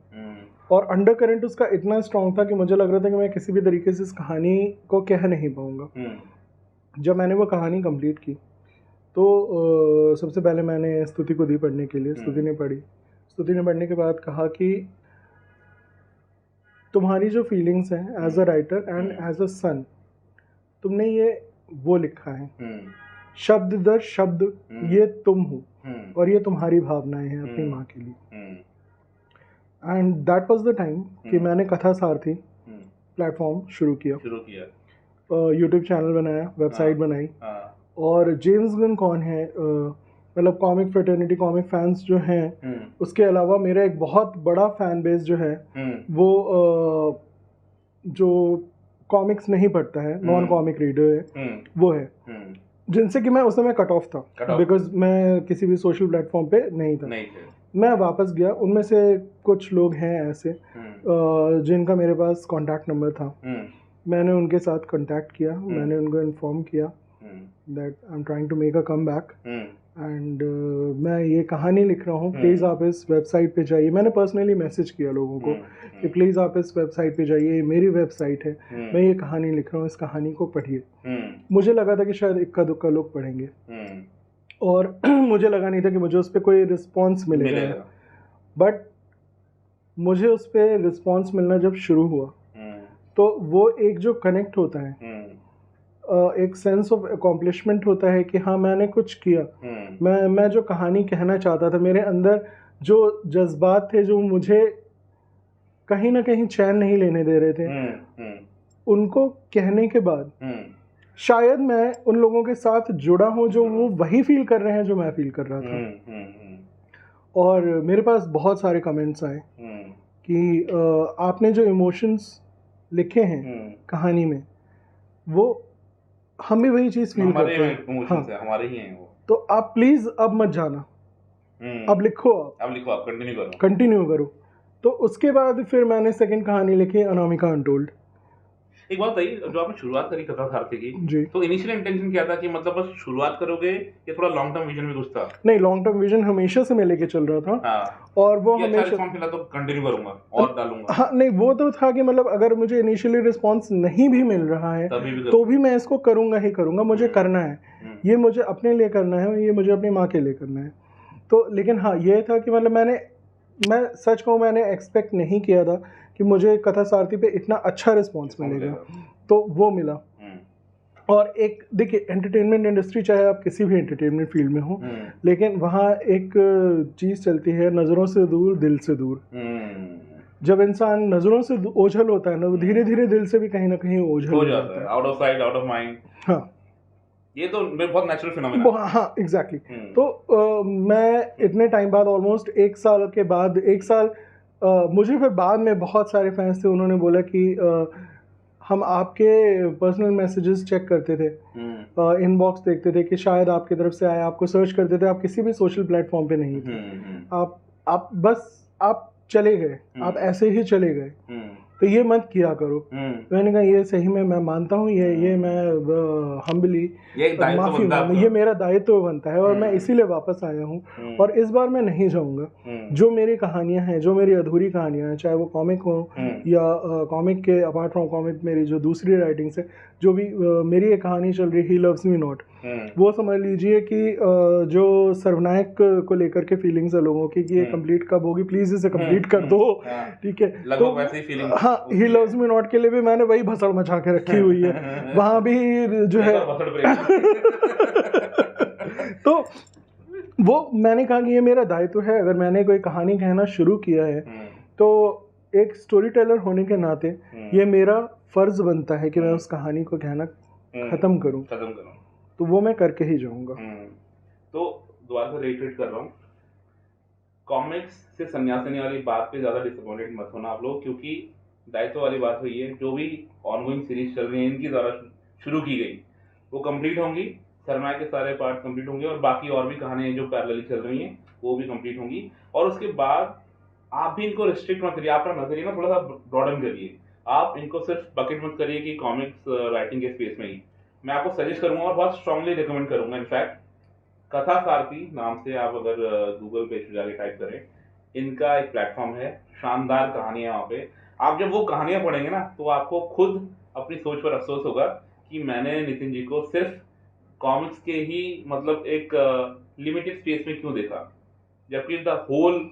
और अंडर करंट उसका इतना स्ट्रॉन्ग था कि मुझे लग रहा था कि मैं किसी भी तरीके से इस कहानी को कह नहीं पाऊँगा। जब मैंने वो कहानी कंप्लीट की तो सबसे पहले मैंने स्तुति को दी पढ़ने के लिए। स्तुति ने पढ़ी। स्तुति ने पढ़ने के बाद कहा कि तुम्हारी जो फीलिंग्स हैं as a writer and as a son, तुमने ये वो लिखा है, शब्द दर शब्द ये तुम हो, और ये तुम्हारी भावनाएं हैं अपनी माँ के लिए। And that was the time कि मैंने कथा सारथी प्लेटफॉर्म शुरू किया। यूट्यूब चैनल बनाया, वेबसाइट बनाई, और जेम्स गन कौन है मतलब कॉमिक फ्रेटर्निटी, कॉमिक फैंस जो हैं, उसके अलावा मेरा एक बहुत बड़ा फैन बेस जो है वो जो कॉमिक्स नहीं पढ़ता है, नॉन कॉमिक रीडर है, वो है, जिनसे कि मैं उस समय कट ऑफ था, बिकॉज मैं किसी भी सोशल प्लेटफॉर्म पे नहीं था। मैं वापस गया, उनमें से कुछ लोग हैं ऐसे जिनका मेरे पास कॉन्टैक्ट नंबर था। मैंने उनके साथ कॉन्टैक्ट किया, मैंने उनको इन्फॉर्म किया that I am trying to make a come back and मैं ये कहानी लिख रहा हूँ, प्लीज़ आप इस वेबसाइट पे जाइए। मैंने पर्सनली मैसेज किया लोगों को कि प्लीज़ आप इस वेबसाइट पे जाइए, मेरी वेबसाइट है, मैं ये कहानी लिख रहा हूँ, इस कहानी को पढ़िए। मुझे लगा था कि शायद इक्का दुक्का लोग पढ़ेंगे, और मुझे लगा नहीं था कि मुझे उस पर कोई रिस्पॉन्स मिलेगा। बट मुझे उस पर रिस्पॉन्स मिलना जब शुरू हुआ तो वो एक जो कनेक्ट होता है, एक सेंस ऑफ अकॉम्प्लिशमेंट होता है कि हाँ मैंने कुछ किया। मैं जो कहानी कहना चाहता था, मेरे अंदर जो जज्बात थे जो मुझे कहीं ना कहीं चैन नहीं लेने दे रहे थे, उनको कहने के बाद शायद मैं उन लोगों के साथ जुड़ा हूँ जो वो वही फील कर रहे हैं जो मैं फील कर रहा था। और मेरे पास बहुत सारे कमेंट्स आए कि आपने जो इमोशंस लिखे हैं कहानी में, वो हम भी वही चीज़ फील करते हैं, हाँ, हमारे ही हैं वो, तो आप प्लीज़ अब मत जाना, अब लिखो, आप कंटिन्यू करो। तो उसके बाद फिर मैंने सेकंड कहानी लिखी अनामिका अनटोल्ड। एक बात बताइए, जो आपने शुरुआत करी कथा सारथी की, जी, तो इनिशियल इंटेंशन क्या था कि मतलब बस शुरुआत करोगे या थोड़ा लॉन्ग टर्म विजन भी कुछ था? नहीं, लॉन्ग टर्म विजन हमेशा से मैं लेके चल रहा था। हाँ, और वो अच्छा हमेशा रिस्पॉन्स मिला तो कंटिन्यू करूंगा और डालूंगा। हाँ, नहीं वो तो था कि मतलब अगर मुझे इनिशियली रिस्पॉन्स नहीं भी मिल रहा है तो भी मैं इसको करूंगा ही करूंगा, मुझे करना है, ये मुझे अपने लिए करना है, ये मुझे अपनी माँ के लिए करना है। तो लेकिन हाँ, ये था कि मतलब मैं सच कहूँ, मैंने एक्सपेक्ट नहीं किया था कि मुझे कथा सारथी पे इतना अच्छा रिस्पॉन्स मिलेगा, तो वो मिला। और एक देखिए, एंटरटेनमेंट इंडस्ट्री, चाहे आप किसी भी एंटरटेनमेंट फील्ड में हो, लेकिन वहाँ एक चीज़ चलती है, नज़रों से दूर दिल से दूर। जब इंसान नज़रों से ओझल होता है ना, वो धीरे धीरे दिल से भी कहीं ना कहीं ओझल हो जाता है। Out of sight out of mind. हाँ, ये तो बहुत नेचुरल फिनोमेना है। हाँ, एग्जैक्टली। तो मैं इतने टाइम बाद, ऑलमोस्ट 1 साल के बाद, 1 साल मुझे फिर बाद में बहुत सारे फैंस थे, उन्होंने बोला कि हम आपके पर्सनल मैसेजेस चेक करते थे, इनबॉक्स देखते थे कि शायद आपकी तरफ से आए, आपको सर्च करते थे, आप किसी भी सोशल प्लेटफॉर्म पे नहीं थे, आप बस आप चले गए, आप ऐसे ही चले गए, तो ये मत किया करो। मैंने कहा ये सही में मैं मानता हूँ, ये मैं हम्बली माफ़ी मांगू, ये मेरा दायित्व बनता है और मैं इसीलिए वापस आया हूँ। और इस बार मैं नहीं जाऊँगा। जो मेरी कहानियाँ हैं, जो मेरी अधूरी कहानियाँ हैं, चाहे वो कॉमिक हो या कॉमिक के अपार्ट फ्रॉम कॉमिक मेरी जो दूसरी राइटिंग्स है, जो भी मेरी एक कहानी चल रही, ही लव्स मी नॉट, वो समझ लीजिए कि जो सर्वनायक को लेकर के फीलिंग्स है लोगों की कि ये कंप्लीट कब होगी, प्लीज इसे कंप्लीट कर दो, ठीक है। लगभग वैसे ही फीलिंग। हाँ, ही लव्स मी नॉट के लिए भी मैंने वही भसड़ मचा के रखी हुई है, वहां भी जो है तो वो मैंने कहा कि ये मेरा दायित्व है, अगर मैंने कोई कहानी कहना शुरू किया है तो एक स्टोरी टेलर होने के नाते ये मेरा फर्ज बनता है कि मैं उस कहानी को कहना खत्म करूं, तो वो मैं करके ही जाऊंगा। तो दोबारा से रिट्रीट कर रहा हूँ, कॉमिक्स से संन्यास लेने वाली बात पे ज़्यादा डिसअपॉइंटेड मत होना आप लोग, क्योंकि दायित्व वाली बात हुई है। जो भी ऑनगोइंग सीरीज चल रही है इनकी द्वारा शुरू की गई वो कंप्लीट होंगी, सरमाया के सारे पार्ट कंप्लीट होंगे और बाकी और भी कहानियाँ जो पैरेलली चल रही हैं वो भी कंप्लीट होंगी। और उसके बाद आप भी इनको रिस्ट्रिक्ट मत करिए, आपका नजरिया ना थोड़ा सा ब्रॉडन करिए। आप इनको सिर्फ बकेट मत करिए कि कॉमिक्स राइटिंग के स्पेस में ही। मैं आपको सजेस्ट करूंगा और बहुत स्ट्रांगली रिकमेंड करूंगा, इनफैक्ट कथा सारथी नाम से आप अगर गूगल पे जाके टाइप करें, इनका एक प्लेटफॉर्म है, शानदार कहानियां वहाँ पे। आप जब वो कहानियां पढ़ेंगे ना तो आपको खुद अपनी सोच पर अफसोस होगा कि मैंने नितिन जी को सिर्फ कॉमिक्स के ही मतलब एक लिमिटेड स्पेस में क्यों देखा, जबकि the whole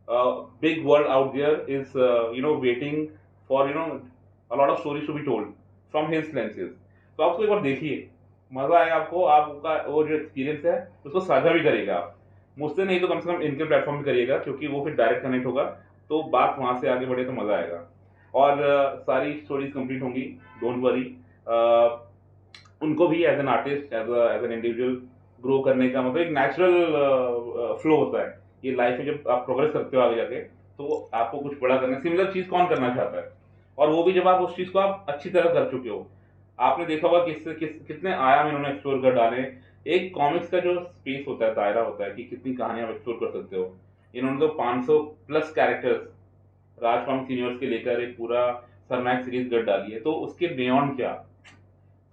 big world out there is waiting for a lot of stories to be told from his lenses. तो आप उसको एक बार देखिए, मजा आएगा आपको, आपका वो जो एक्सपीरियंस है उसको साझा भी करेगा आप मुझसे, नहीं तो कम से कम इनके प्लेटफॉर्म पे करिएगा, क्योंकि वो फिर डायरेक्ट कनेक्ट होगा तो बात वहां से आगे बढ़े तो मजा आएगा। और सारी स्टोरीज कंप्लीट होंगी, डोंट वरी। उनको भी as an artist, as an individual grow करने का मतलब एक नेचुरल फ्लो होता है। ये लाइफ में जब आप प्रोग्रेस करते हो आगे जाके तो आपको कुछ बड़ा करना, सिमिलर चीज कौन करना चाहता है, और वो भी जब आप उस चीज को आप अच्छी तरह कर चुके हो। आपने देखा होगा कितने आयाम इन्होंने एक्सप्लोर कर डाले। एक कॉमिक्स का जो स्पेस होता है, दायरा होता है कि कितनी कहानियां आप एक्सप्लोर कर सकते हो, इन्होंने तो 500 प्लस कैरेक्टर्स राजपाल सीनियर्स के लेकर एक पूरा सरमैक सीरीज गढ़ डाली है। तो उसके बियॉन्ड क्या,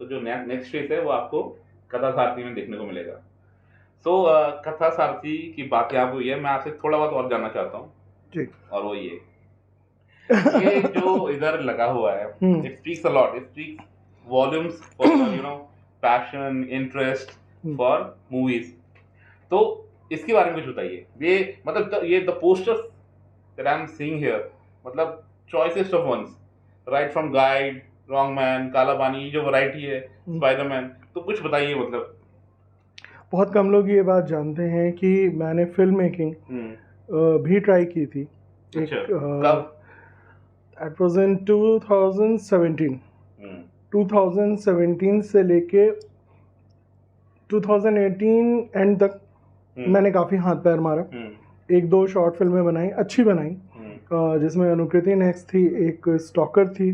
तो जो नेक्स्ट फेज है वो आपको कथा सारथी में देखने को मिलेगा। सो कथा सारथी की बात यहाँ हुई है, मैं आपसे थोड़ा बहुत और जानना चाहता हूँ जी। और वो ये जो इधर लगा हुआ है, it speaks a lot, it speaks volumes for passion, interest for movies. तो इसके बारे में कुछ बताइए। ये मतलब ये the posters that I am seeing here, मतलब choicest of ones, right from Guide, Wrong Man, Kala Pani, जो वैरायटी है, स्पाइडरमैन, तो कुछ बताइए। मतलब बहुत कम लोग ये बात जानते हैं कि मैंने फिल्म मेकिंग भी ट्राई की थी। कब? It was in 2017। 2017 से लेके 2018 एंड तक मैंने काफ़ी हाथ पैर मारा, 1-2 शॉर्ट फिल्में बनाई, अच्छी बनाई, जिसमें अनुकृति नेक्स्ट थी, एक स्टॉकर थी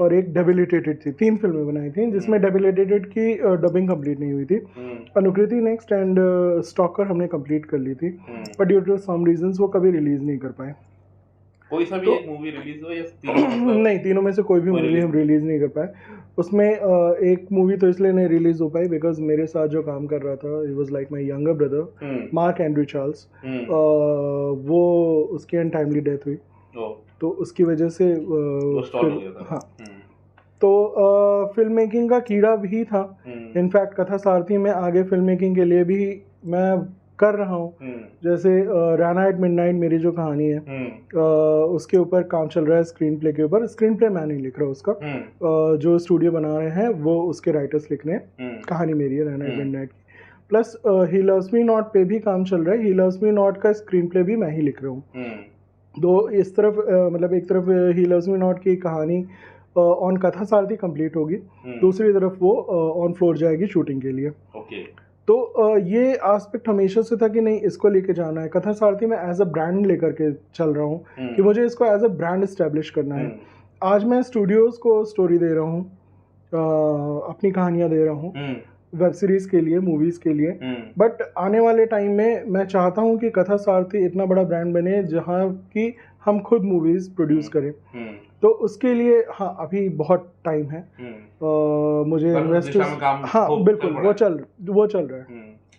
और एक डेबिलिटेटेड थी। 3 फिल्में बनाई थी जिसमें डेबिलिटेटेड की डबिंग कंप्लीट नहीं हुई थी। अनुकृति नेक्स्ट एंड स्टॉकर हमने कंप्लीट कर ली थी, but due to some reasons वो कभी रिलीज नहीं कर पाए। कोई सा भी एक मूवी रिलीज हो या तीनों? नहीं, तीनों में से कोई भी मूवी हम रिलीज नहीं कर पाए। उसमें एक मूवी तो इसलिए नहीं रिलीज हो पाई बिकॉज मेरे साथ जो काम कर रहा था, he was like my younger brother, mark Andrew Charles, वो उसकी अनटाइमली डेथ हुई, तो उसकी वजह से हाँ, तो फिल्म मेकिंग का कीड़ा भी था। इनफैक्ट कथा सारथी में आगे फिल्म मेकिंग के लिए भी मैं कर रहा हूँ। जैसे राना एट मिडनाइट मेरी जो कहानी है, उसके ऊपर काम चल रहा है, स्क्रीन प्ले के ऊपर। स्क्रीन प्ले मैं नहीं लिख रहा उसका, जो स्टूडियो बना रहे हैं वो उसके राइटर्स लिख रहे हैं। कहानी मेरी है राना एट मिडनाइट की। Plus he loves me not पे भी काम चल रहा है। ही लव्स मी नॉट का स्क्रीन प्ले भी मैं ही लिख रहा हूँ। तो इस तरफ मतलब एक तरफ ही लव्स मी नॉट की कहानी ऑन कथा सारथी कंप्लीट होगी, दूसरी तरफ वो ऑन फ्लोर जाएगी शूटिंग के लिए। तो ये एस्पेक्ट हमेशा से था कि नहीं, इसको लेके जाना है। कथा सारथी में एज अ ब्रांड लेकर के चल रहा हूँ कि मुझे इसको एज अ ब्रांड इस्टेब्लिश करना है। आज मैं स्टूडियोज़ को स्टोरी दे रहा हूँ, अपनी कहानियाँ दे रहा हूँ वेब सीरीज़ के लिए, मूवीज़ के लिए, बट आने वाले टाइम में मैं चाहता हूँ कि कथा सारथी इतना बड़ा ब्रांड बने जहाँ की हम खुद मूवीज़ प्रोड्यूस करें। तो उसके लिए हाँ अभी बहुत टाइम है। मुझे इन्वेस्टर्स, हाँ बिल्कुल, वो चल रहा है।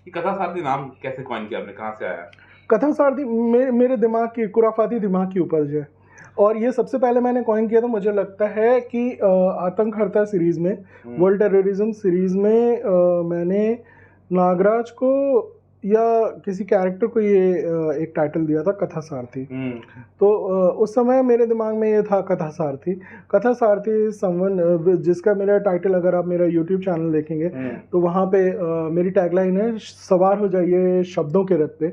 कथा सारथी नाम कैसे कॉइन किया आपने, कहाँ से आया? कथा सारथी मेरे दिमाग की खुराफाती दिमाग की उपज है, और ये सबसे पहले मैंने कॉइन किया था, मुझे लगता है कि आतंक हर्ता सीरीज में, वर्ल्ड टेररिज्म सीरीज में मैंने नागराज को या किसी कैरेक्टर को ये एक टाइटल दिया था कथा सारथी। तो उस समय मेरे दिमाग में ये था कथा सारथी। कथा सारथी समवन जिसका मेरा टाइटल, अगर आप मेरा यूट्यूब चैनल देखेंगे तो वहाँ पे मेरी टैगलाइन है, सवार हो जाइए शब्दों के रथ पे,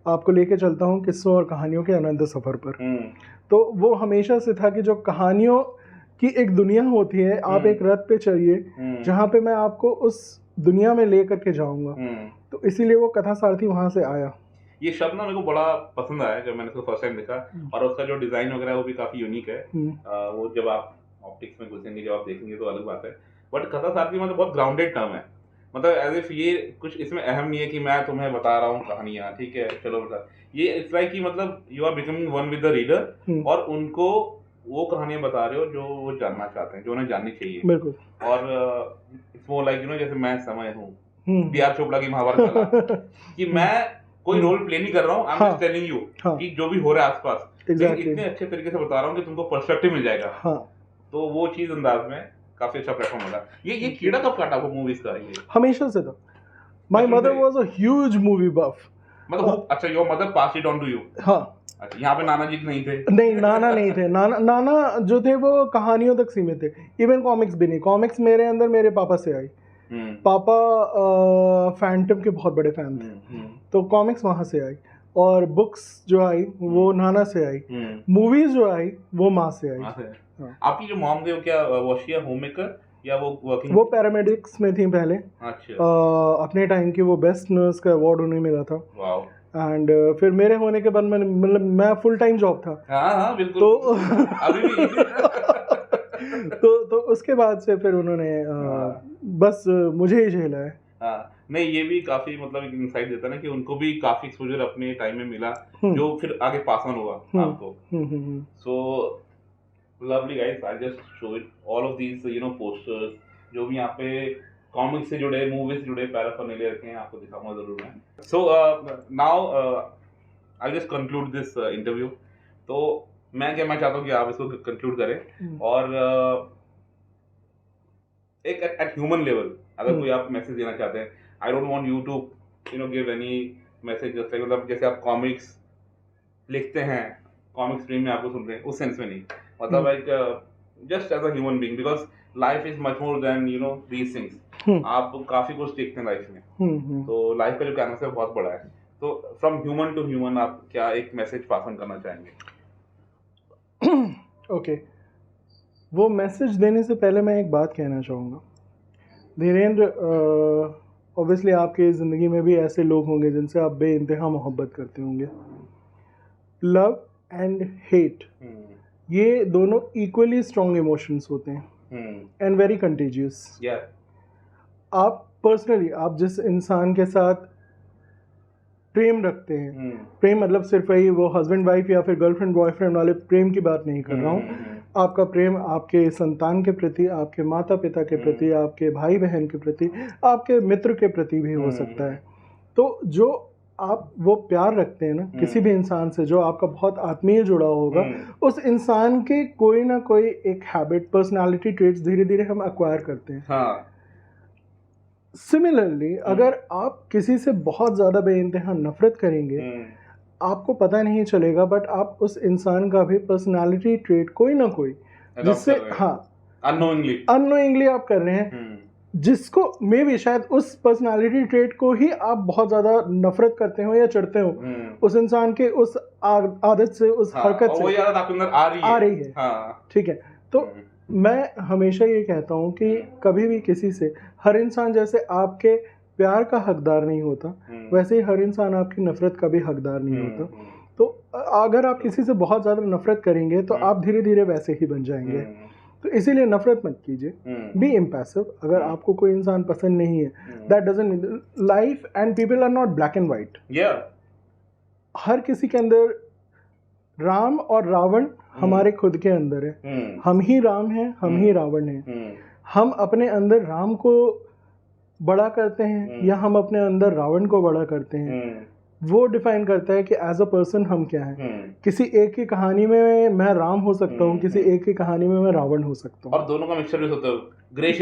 आपको लेके चलता हूँ किस्सों और कहानियों के अनंत सफर पर। तो वो हमेशा से था कि जो कहानियों की एक दुनिया होती है, आप एक रथ पे चलिए जहाँ पे मैं आपको उस दुनिया में ले करके जाऊंगा। तो इसीलिए वो कथा सारथी वहां से आया। ये शब्द ना मेरे को बड़ा पसंद आया जब मैंने इसको फर्स्ट टाइम देखा, और उसका जो डिजाइन वगैरह है वो भी काफी यूनिक है। वो जब आप ऑप्टिक्स में घुसेंगे, जब आप देखेंगे तो अलग बात है। बट कथा सारथी मतलब बहुत ग्राउंडेड टर्म है, मतलब एज इफ ये कुछ इसमें अहम नहीं है कि मैं तुम्हें बता रहा हूँ कहानियां, ठीक है चलो बता। ये इट्स लाइक कि मतलब you are becoming one with the reader, और उनको वो कहानियां बता रहे हो जो वो जानना चाहते हैं, जो उन्हें जाननी चाहिए। बिल्कुल। और इट्स मोर लाइक जैसे मैं समय हूँ, डी.आर. चोपड़ा की महाभारत कला, कि मैं कोई रोल प्ले नहीं कर रहा हूँ, I am just telling you कि जो भी हो रहा है आसपास, लेकिन इतने अच्छे तरीके से बता रहा हूँ कि तुमको पर्सपेक्टिव मिल जाएगा। तो वो चीज अंदाज में काफी अच्छा प्लेटफॉर्म होगा। ये कीड़ा कब काटा वो मूवीज का? ये हमेशा से था। My mother was a huge movie buff. मतलब अच्छा, your mother pass it on to you. हाँ, अच्छा, यहाँ पे नाना जी नहीं थे? नहीं, नाना नहीं थे। नाना जो थे वो कहानियों तक सीमित थे, इवन कॉमिक्स भी नहीं। कॉमिक्स मेरे अंदर मेरे पापा से आई। पापा फैंटम के बहुत बड़े फैन थे, तो कॉमिक्स वहां से आई, और बुक्स जो आई वो नाना से आई, मूवीज जो आई वो माँ से आई। हाँ। आपकी जो मॉम थे वो क्या वाज शी अ होममेकर या वो वर्किंग? वो पैरामेडिक्स में थी पहले। अच्छा। अपने टाइम की वो बेस्ट नर्स का अवार्ड उन्हें मिला था। वाओ। एंड फिर मेरे होने के बाद मैंने, मतलब मैं फुल टाइम जॉब था। हाँ बिल्कुल। तो अभी भी तो उसके बाद से फिर उन्होंने बस मुझे ही झेला है। हाँ, नहीं ये भी काफी मतलब एक इंसाइट देता है ना कि उनको भी काफी एक्सपोजर अपने टाइम में मिला, जो फिर आगे पास ऑन हुआ आपको। So lovely guys, I just show it all of these posters, जो भी यहाँ पे कॉमिक्स से जुड़े, मूवीज से जुड़े पैराफर्नेलिया रखे हैं, आपको दिखाऊंगा जरूर मैं। So now I just conclude this interview. तो मैं चाहता हूँ कि आप इसको कंक्लूड करें, और एक एट ह्यूमन लेवल अगर कोई आप मैसेज देना चाहते हैं, I don't want you to give any message, just मतलब जैसे आप कॉमिक्स लिखते हैं, कॉमिक स्ट्रीम में आपको सुन रहे हैं, उस सेंस में नहीं, मतलब like just as a human being, because life is much more than these things. आप काफी कुछ देखते हैं लाइफ में, तो लाइफ का जो कैनवस है बहुत बड़ा है। तो फ्रॉम ह्यूमन टू ह्यूमन आप क्या एक मैसेज पास ऑन करना चाहेंगे? ओके, वो मैसेज देने से पहले मैं एक बात कहना चाहूँगा। धीरेन्द्र, ऑब्वियसली आपके ज़िंदगी में भी ऐसे लोग होंगे जिनसे आप बेइंतहा मोहब्बत करते होंगे। लव एंड हेट, ये दोनों इक्वली स्ट्रॉन्ग इमोशंस होते हैं एंड वेरी कंटेजियस। आप पर्सनली, आप जिस इंसान के साथ प्रेम रखते हैं, प्रेम मतलब सिर्फ वही वो हस्बैंड वाइफ या फिर गर्लफ्रेंड बॉयफ्रेंड वाले प्रेम की बात नहीं कर रहा हूँ। आपका प्रेम आपके संतान के प्रति, आपके माता पिता के प्रति, आपके भाई बहन के प्रति, आपके मित्र के प्रति भी हो सकता है। तो जो आप वो प्यार रखते हैं ना किसी भी इंसान से जो आपका बहुत आत्मीय जुड़ा होगा, उस इंसान के कोई ना कोई एक हैबिट, पर्सनालिटी ट्रेट्स धीरे धीरे हम एक्वायर करते हैं। हाँ। सिमिलरली अगर आप किसी से बहुत ज़्यादा बेइंतहा नफरत करेंगे, आपको पता नहीं चलेगा, बट आप उस इंसान का भी पर्सनालिटी ट्रेट कोई ना कोई जिससे अननोइंगली आप कर रहे हैं, जिसको मे भी शायद उस पर्सनालिटी ट्रेट को ही आप बहुत ज़्यादा नफरत करते हो या चढ़ते हो, उस इंसान के उस आदत से, उस हरकत से वो आदत आपके अंदर आ रही है। ठीक है, तो मैं हमेशा ये कहता हूँ कि कभी भी किसी से, हर इंसान जैसे आपके प्यार का हकदार नहीं होता, वैसे ही हर इंसान आपकी नफरत का भी हकदार नहीं होता। तो अगर आप किसी से बहुत ज़्यादा नफरत करेंगे तो आप धीरे धीरे वैसे ही बन जाएंगे। तो इसीलिए नफरत मत कीजिए, बी इम्पैसिव। अगर आपको कोई इंसान पसंद नहीं है, that doesn't, life and people are not black and white. हर किसी के अंदर राम और रावण हमारे खुद के अंदर है। हम ही राम हैं, हम ही रावण हैं। हम अपने अंदर राम को बड़ा करते हैं या हम अपने अंदर रावण को बड़ा करते हैं, वो डिफाइन करता है कि एज अ पर्सन हम क्या हैं। किसी एक की कहानी में मैं राम हो सकता हूँ, किसी एक की कहानी में मैं रावण हो सकता हूँ, और दोनों का मिक्सचर भी होता है। ग्रे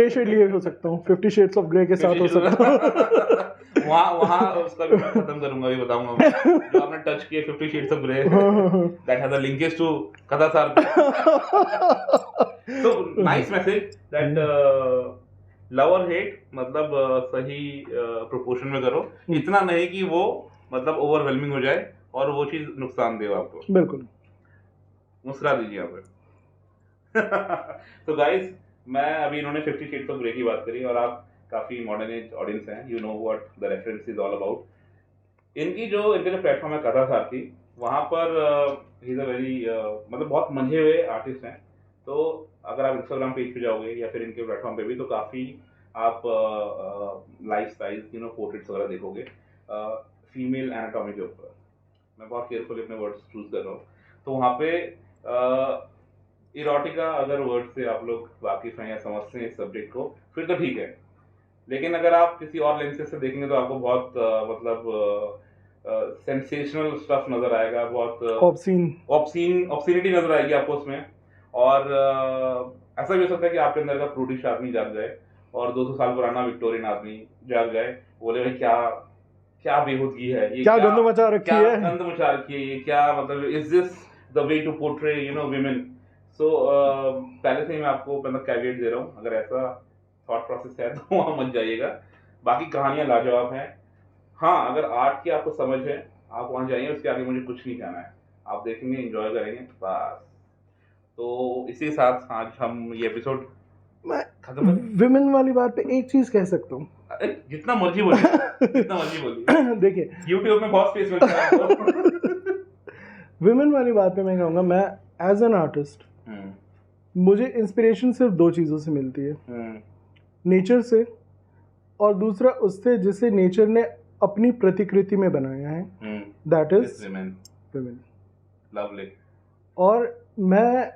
शेड लिए हो सकता हूँ, 50 शेड्स ऑफ ग्रे के साथ हो सकता हूँ। वहाँ उसका भी मैं खत्म करूंगा, भी बताऊंगा जो आपने टच किए 50 shades of grey, that has a linkage to Katha Saar. So nice message that love और हेट मतलब सही प्रोपोर्शन में करो, इतना नहीं कि वो मतलब ओवरवेलमिंग हो जाए और वो चीज नुकसान दे आपको। बिल्कुल, मुस्कुरा दीजिए यहाँ पे। तो गाइस, मैं अभी इन्होंने 50 शेड्स ऑफ ग्रे की बात करी और आप काफी मॉडर्न एज ऑडियंस हैं, you know what the reference is all about. इनका जो प्लेटफॉर्म है कथा सारथी, वहाँ पर ही इज अ वेरी मतलब बहुत मंझे हुए आर्टिस्ट हैं। तो अगर आप इंस्टाग्राम पेज पे जाओगे या फिर इनके प्लेटफॉर्म पे भी, तो काफ़ी आप life style, you know, portraits वगैरह देखोगे फीमेल एनाटॉमी के ऊपर। मैं बहुत केयरफुली अपने वर्ड्स चूज कर रहा हूँ। तो वहाँ पे इरोटिका अगर वर्ड से आप लोग वाकिफ हैं या समझते हैं इस सब्जेक्ट को, फिर तो ठीक है। लेकिन अगर आप किसी और लेंसेज से देखेंगे तो आपको बहुत मतलब सेंसेशनल स्टफ नजर आएगा, बहुत ऑब्सीनिटी नजर आएगी आपको उसमें। और ऐसा भी हो सकता है कि आपके अंदर का प्रूडिश आदमी जाग जाए और 200 साल पुराना विक्टोरियन आदमी जाग जाए, बोले भाई क्या क्या बेहूदगी है ये, क्या गंद मचा रखी है ये, क्या मतलब is this the way to portray, you know, women. So पहले से ही मैं आपको मतलब कैविएट दे रहा हूँ, अगर ऐसा थॉट प्रोसेस है तो वहाँ मत जाइएगा। बाकी कहानियां लाजवाब हैं। हाँ, अगर आर्ट की आपको समझ है, आप वहाँ जाइए, उसके आगे मुझे कुछ नहीं कहना है। आप देखेंगे, एंजॉय करेंगे, बस। तो इसी के साथ आज हम ये एपिसोड खत्म करें। विमेन वाली बात पे एक चीज कह सकता हूँ, जितना मर्जी बोलिए, जितना मर्जी बोलिए। देखिए, YouTube में बहुत स्पेस मिलता है आपको। विमेन वाली बात पे मैं कहूँगा, मैं एज एन आर्टिस्ट मुझे इंस्पिरेशन सिर्फ 2 चीज़ों से मिलती है, नेचर से और दूसरा उससे जिसे नेचर ने अपनी प्रतिकृति में बनाया है, दैट इज विमेन। लवली। और मैं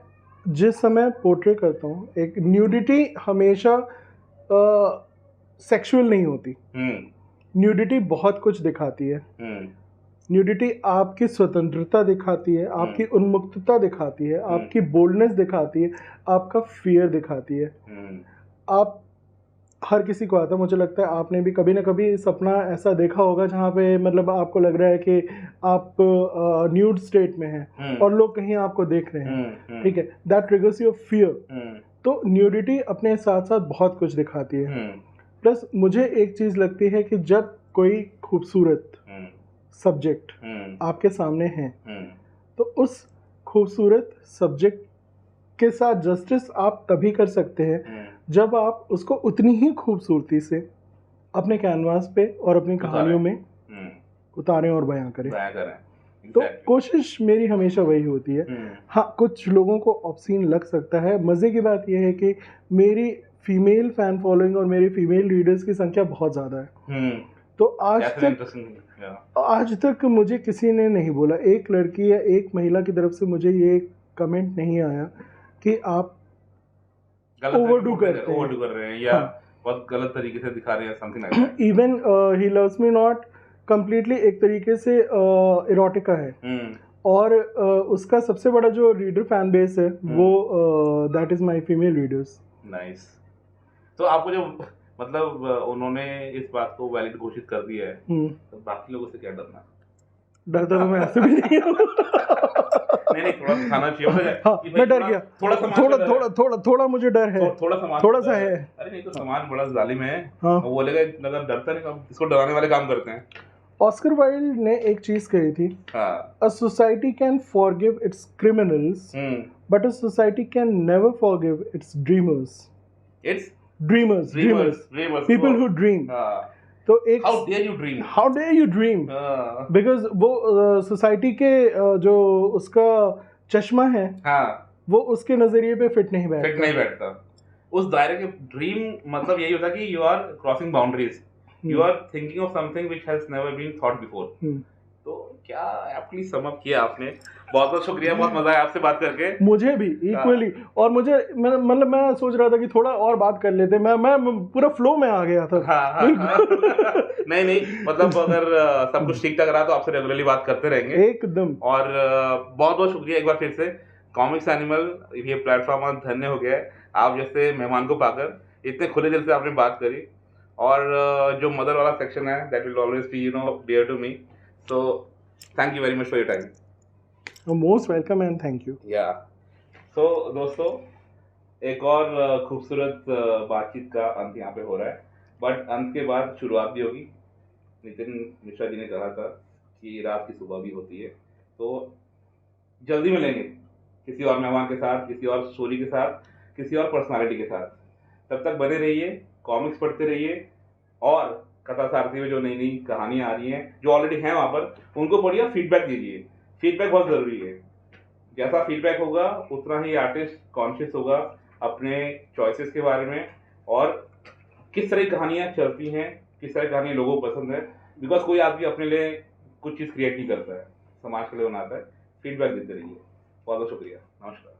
जिस समय पोर्ट्रे करता हूँ, एक न्यूडिटी हमेशा सेक्सुअल नहीं होती। न्यूडिटी बहुत कुछ दिखाती है। न्यूडिटी आपकी स्वतंत्रता दिखाती है, आपकी उन्मुक्तता दिखाती है, आपकी बोल्डनेस दिखाती है, आपका फियर दिखाती है। आप हर किसी को आता है, मुझे लगता है आपने भी कभी ना कभी सपना ऐसा देखा होगा जहाँ पे मतलब आपको लग रहा है कि आप न्यूड स्टेट में हैं और लोग कहीं आपको देख रहे हैं, ठीक है, दैट ट्रिगर्स योर फियर। तो न्यूडिटी अपने साथ साथ बहुत कुछ दिखाती है। प्लस मुझे एक चीज़ लगती है कि जब कोई खूबसूरत सब्जेक्ट आपके सामने है, तो उस खूबसूरत सब्जेक्ट के साथ जस्टिस आप तभी कर सकते हैं जब आप उसको उतनी ही खूबसूरती से अपने कैनवास पे और अपनी कहानियों में उतारें और बयां करें। तो कोशिश मेरी हमेशा वही होती है। हाँ, कुछ लोगों को ऑब्सीन लग सकता है। मज़े की बात यह है कि मेरी फीमेल फैन फॉलोइंग और मेरी फीमेल रीडर्स की संख्या बहुत ज़्यादा है। तो आज तक मुझे किसी ने नहीं बोला, एक लड़की या एक महिला की तरफ से मुझे ये कमेंट नहीं आया कि आप ओवरडू कर रहे हैं या बहुत गलत तरीके से दिखा रहे हैं, something like that. Even he loves me not completely एक तरीके से इरोटिका है। और उसका सबसे बड़ा जो रीडर फैन बेस है वो that is my female readers. Nice. तो आपको जो मतलब उन्होंने इस बात को वैलिड घोषित कर दिया है, तो बाकी लोगों से क्या डरना? डरता तो मैं ऐसे भी नहीं हूँ। नहीं, थोड़ा दिखाना चाहिए। हाँ, मैं डर गया। थोड़ा मुझे डर है, थोड़ा सा है। अरे नहीं, तो समाज बड़ा जालिम है। वो बोलेगा अगर डरता नहीं, इसको डराने वाले काम करते हैं। ऑस्कर वाइल्ड ने एक चीज कही थी, a society can forgive its criminals but a society can never forgive its dreamers. Its dreamers, people who dream. तो एक how dare you dream, because वो सोसाइटी के जो उसका चश्मा है, वो उसके नजरिए पे फिट नहीं बैठता। उस दायरे के ड्रीम मतलब यही होता कि you are crossing boundaries, you are thinking of something which has never been thought before. तो क्या एप्टली सम अप किया आपने। बहुत बहुत शुक्रिया, बहुत मजा आया आपसे बात करके। मुझे भी इक्वली। और मुझे मतलब मैं सोच रहा था कि थोड़ा और बात कर लेते, मैं पूरा फ्लो में आ गया था। नहीं मतलब अगर सब कुछ ठीक ठाक रहा तो आपसे रेगुलरली बात करते रहेंगे एकदम। और बहुत बहुत शुक्रिया एक बार फिर से। कॉमिक्स एनिमल ये प्लेटफॉर्म धन्य हो गया है आप जैसे मेहमान को पाकर। इतने खुले दिल से आपने बात करी और जो मदर वाला सेक्शन है that will always be dear to me. So, thank you very much for your time. You're most welcome and thank you. Yeah. So, दोस्तों एक और खूबसूरत बातचीत का अंत यहाँ पे हो रहा है, बट अंत के बाद शुरुआत भी होगी। नितिन मिश्रा जी ने कहा था कि रात की सुबह भी होती है, तो जल्दी मिलेंगे किसी और मेहमान के साथ, किसी और स्टोरी के साथ, किसी और पर्सनालिटी के साथ। तब तक बने रहिए, कॉमिक्स पढ़ते रहिए और कथा सारथी में जो नई नई कहानियाँ आ रही हैं, जो ऑलरेडी हैं वहाँ पर, उनको पढ़िए, फीडबैक दीजिए। फीडबैक बहुत ज़रूरी है। जैसा फीडबैक होगा उतना ही आर्टिस्ट कॉन्शियस होगा अपने चॉइसेस के बारे में और किस तरह की कहानियाँ चलती हैं, किस तरह की कहानियाँ लोगों को पसंद है। बिकॉज कोई आदमी अपने लिए कुछ चीज़ क्रिएट नहीं करता है, समाज के लिए बनाता है। फीडबैक देते रहिए। बहुत बहुत शुक्रिया, नमस्कार।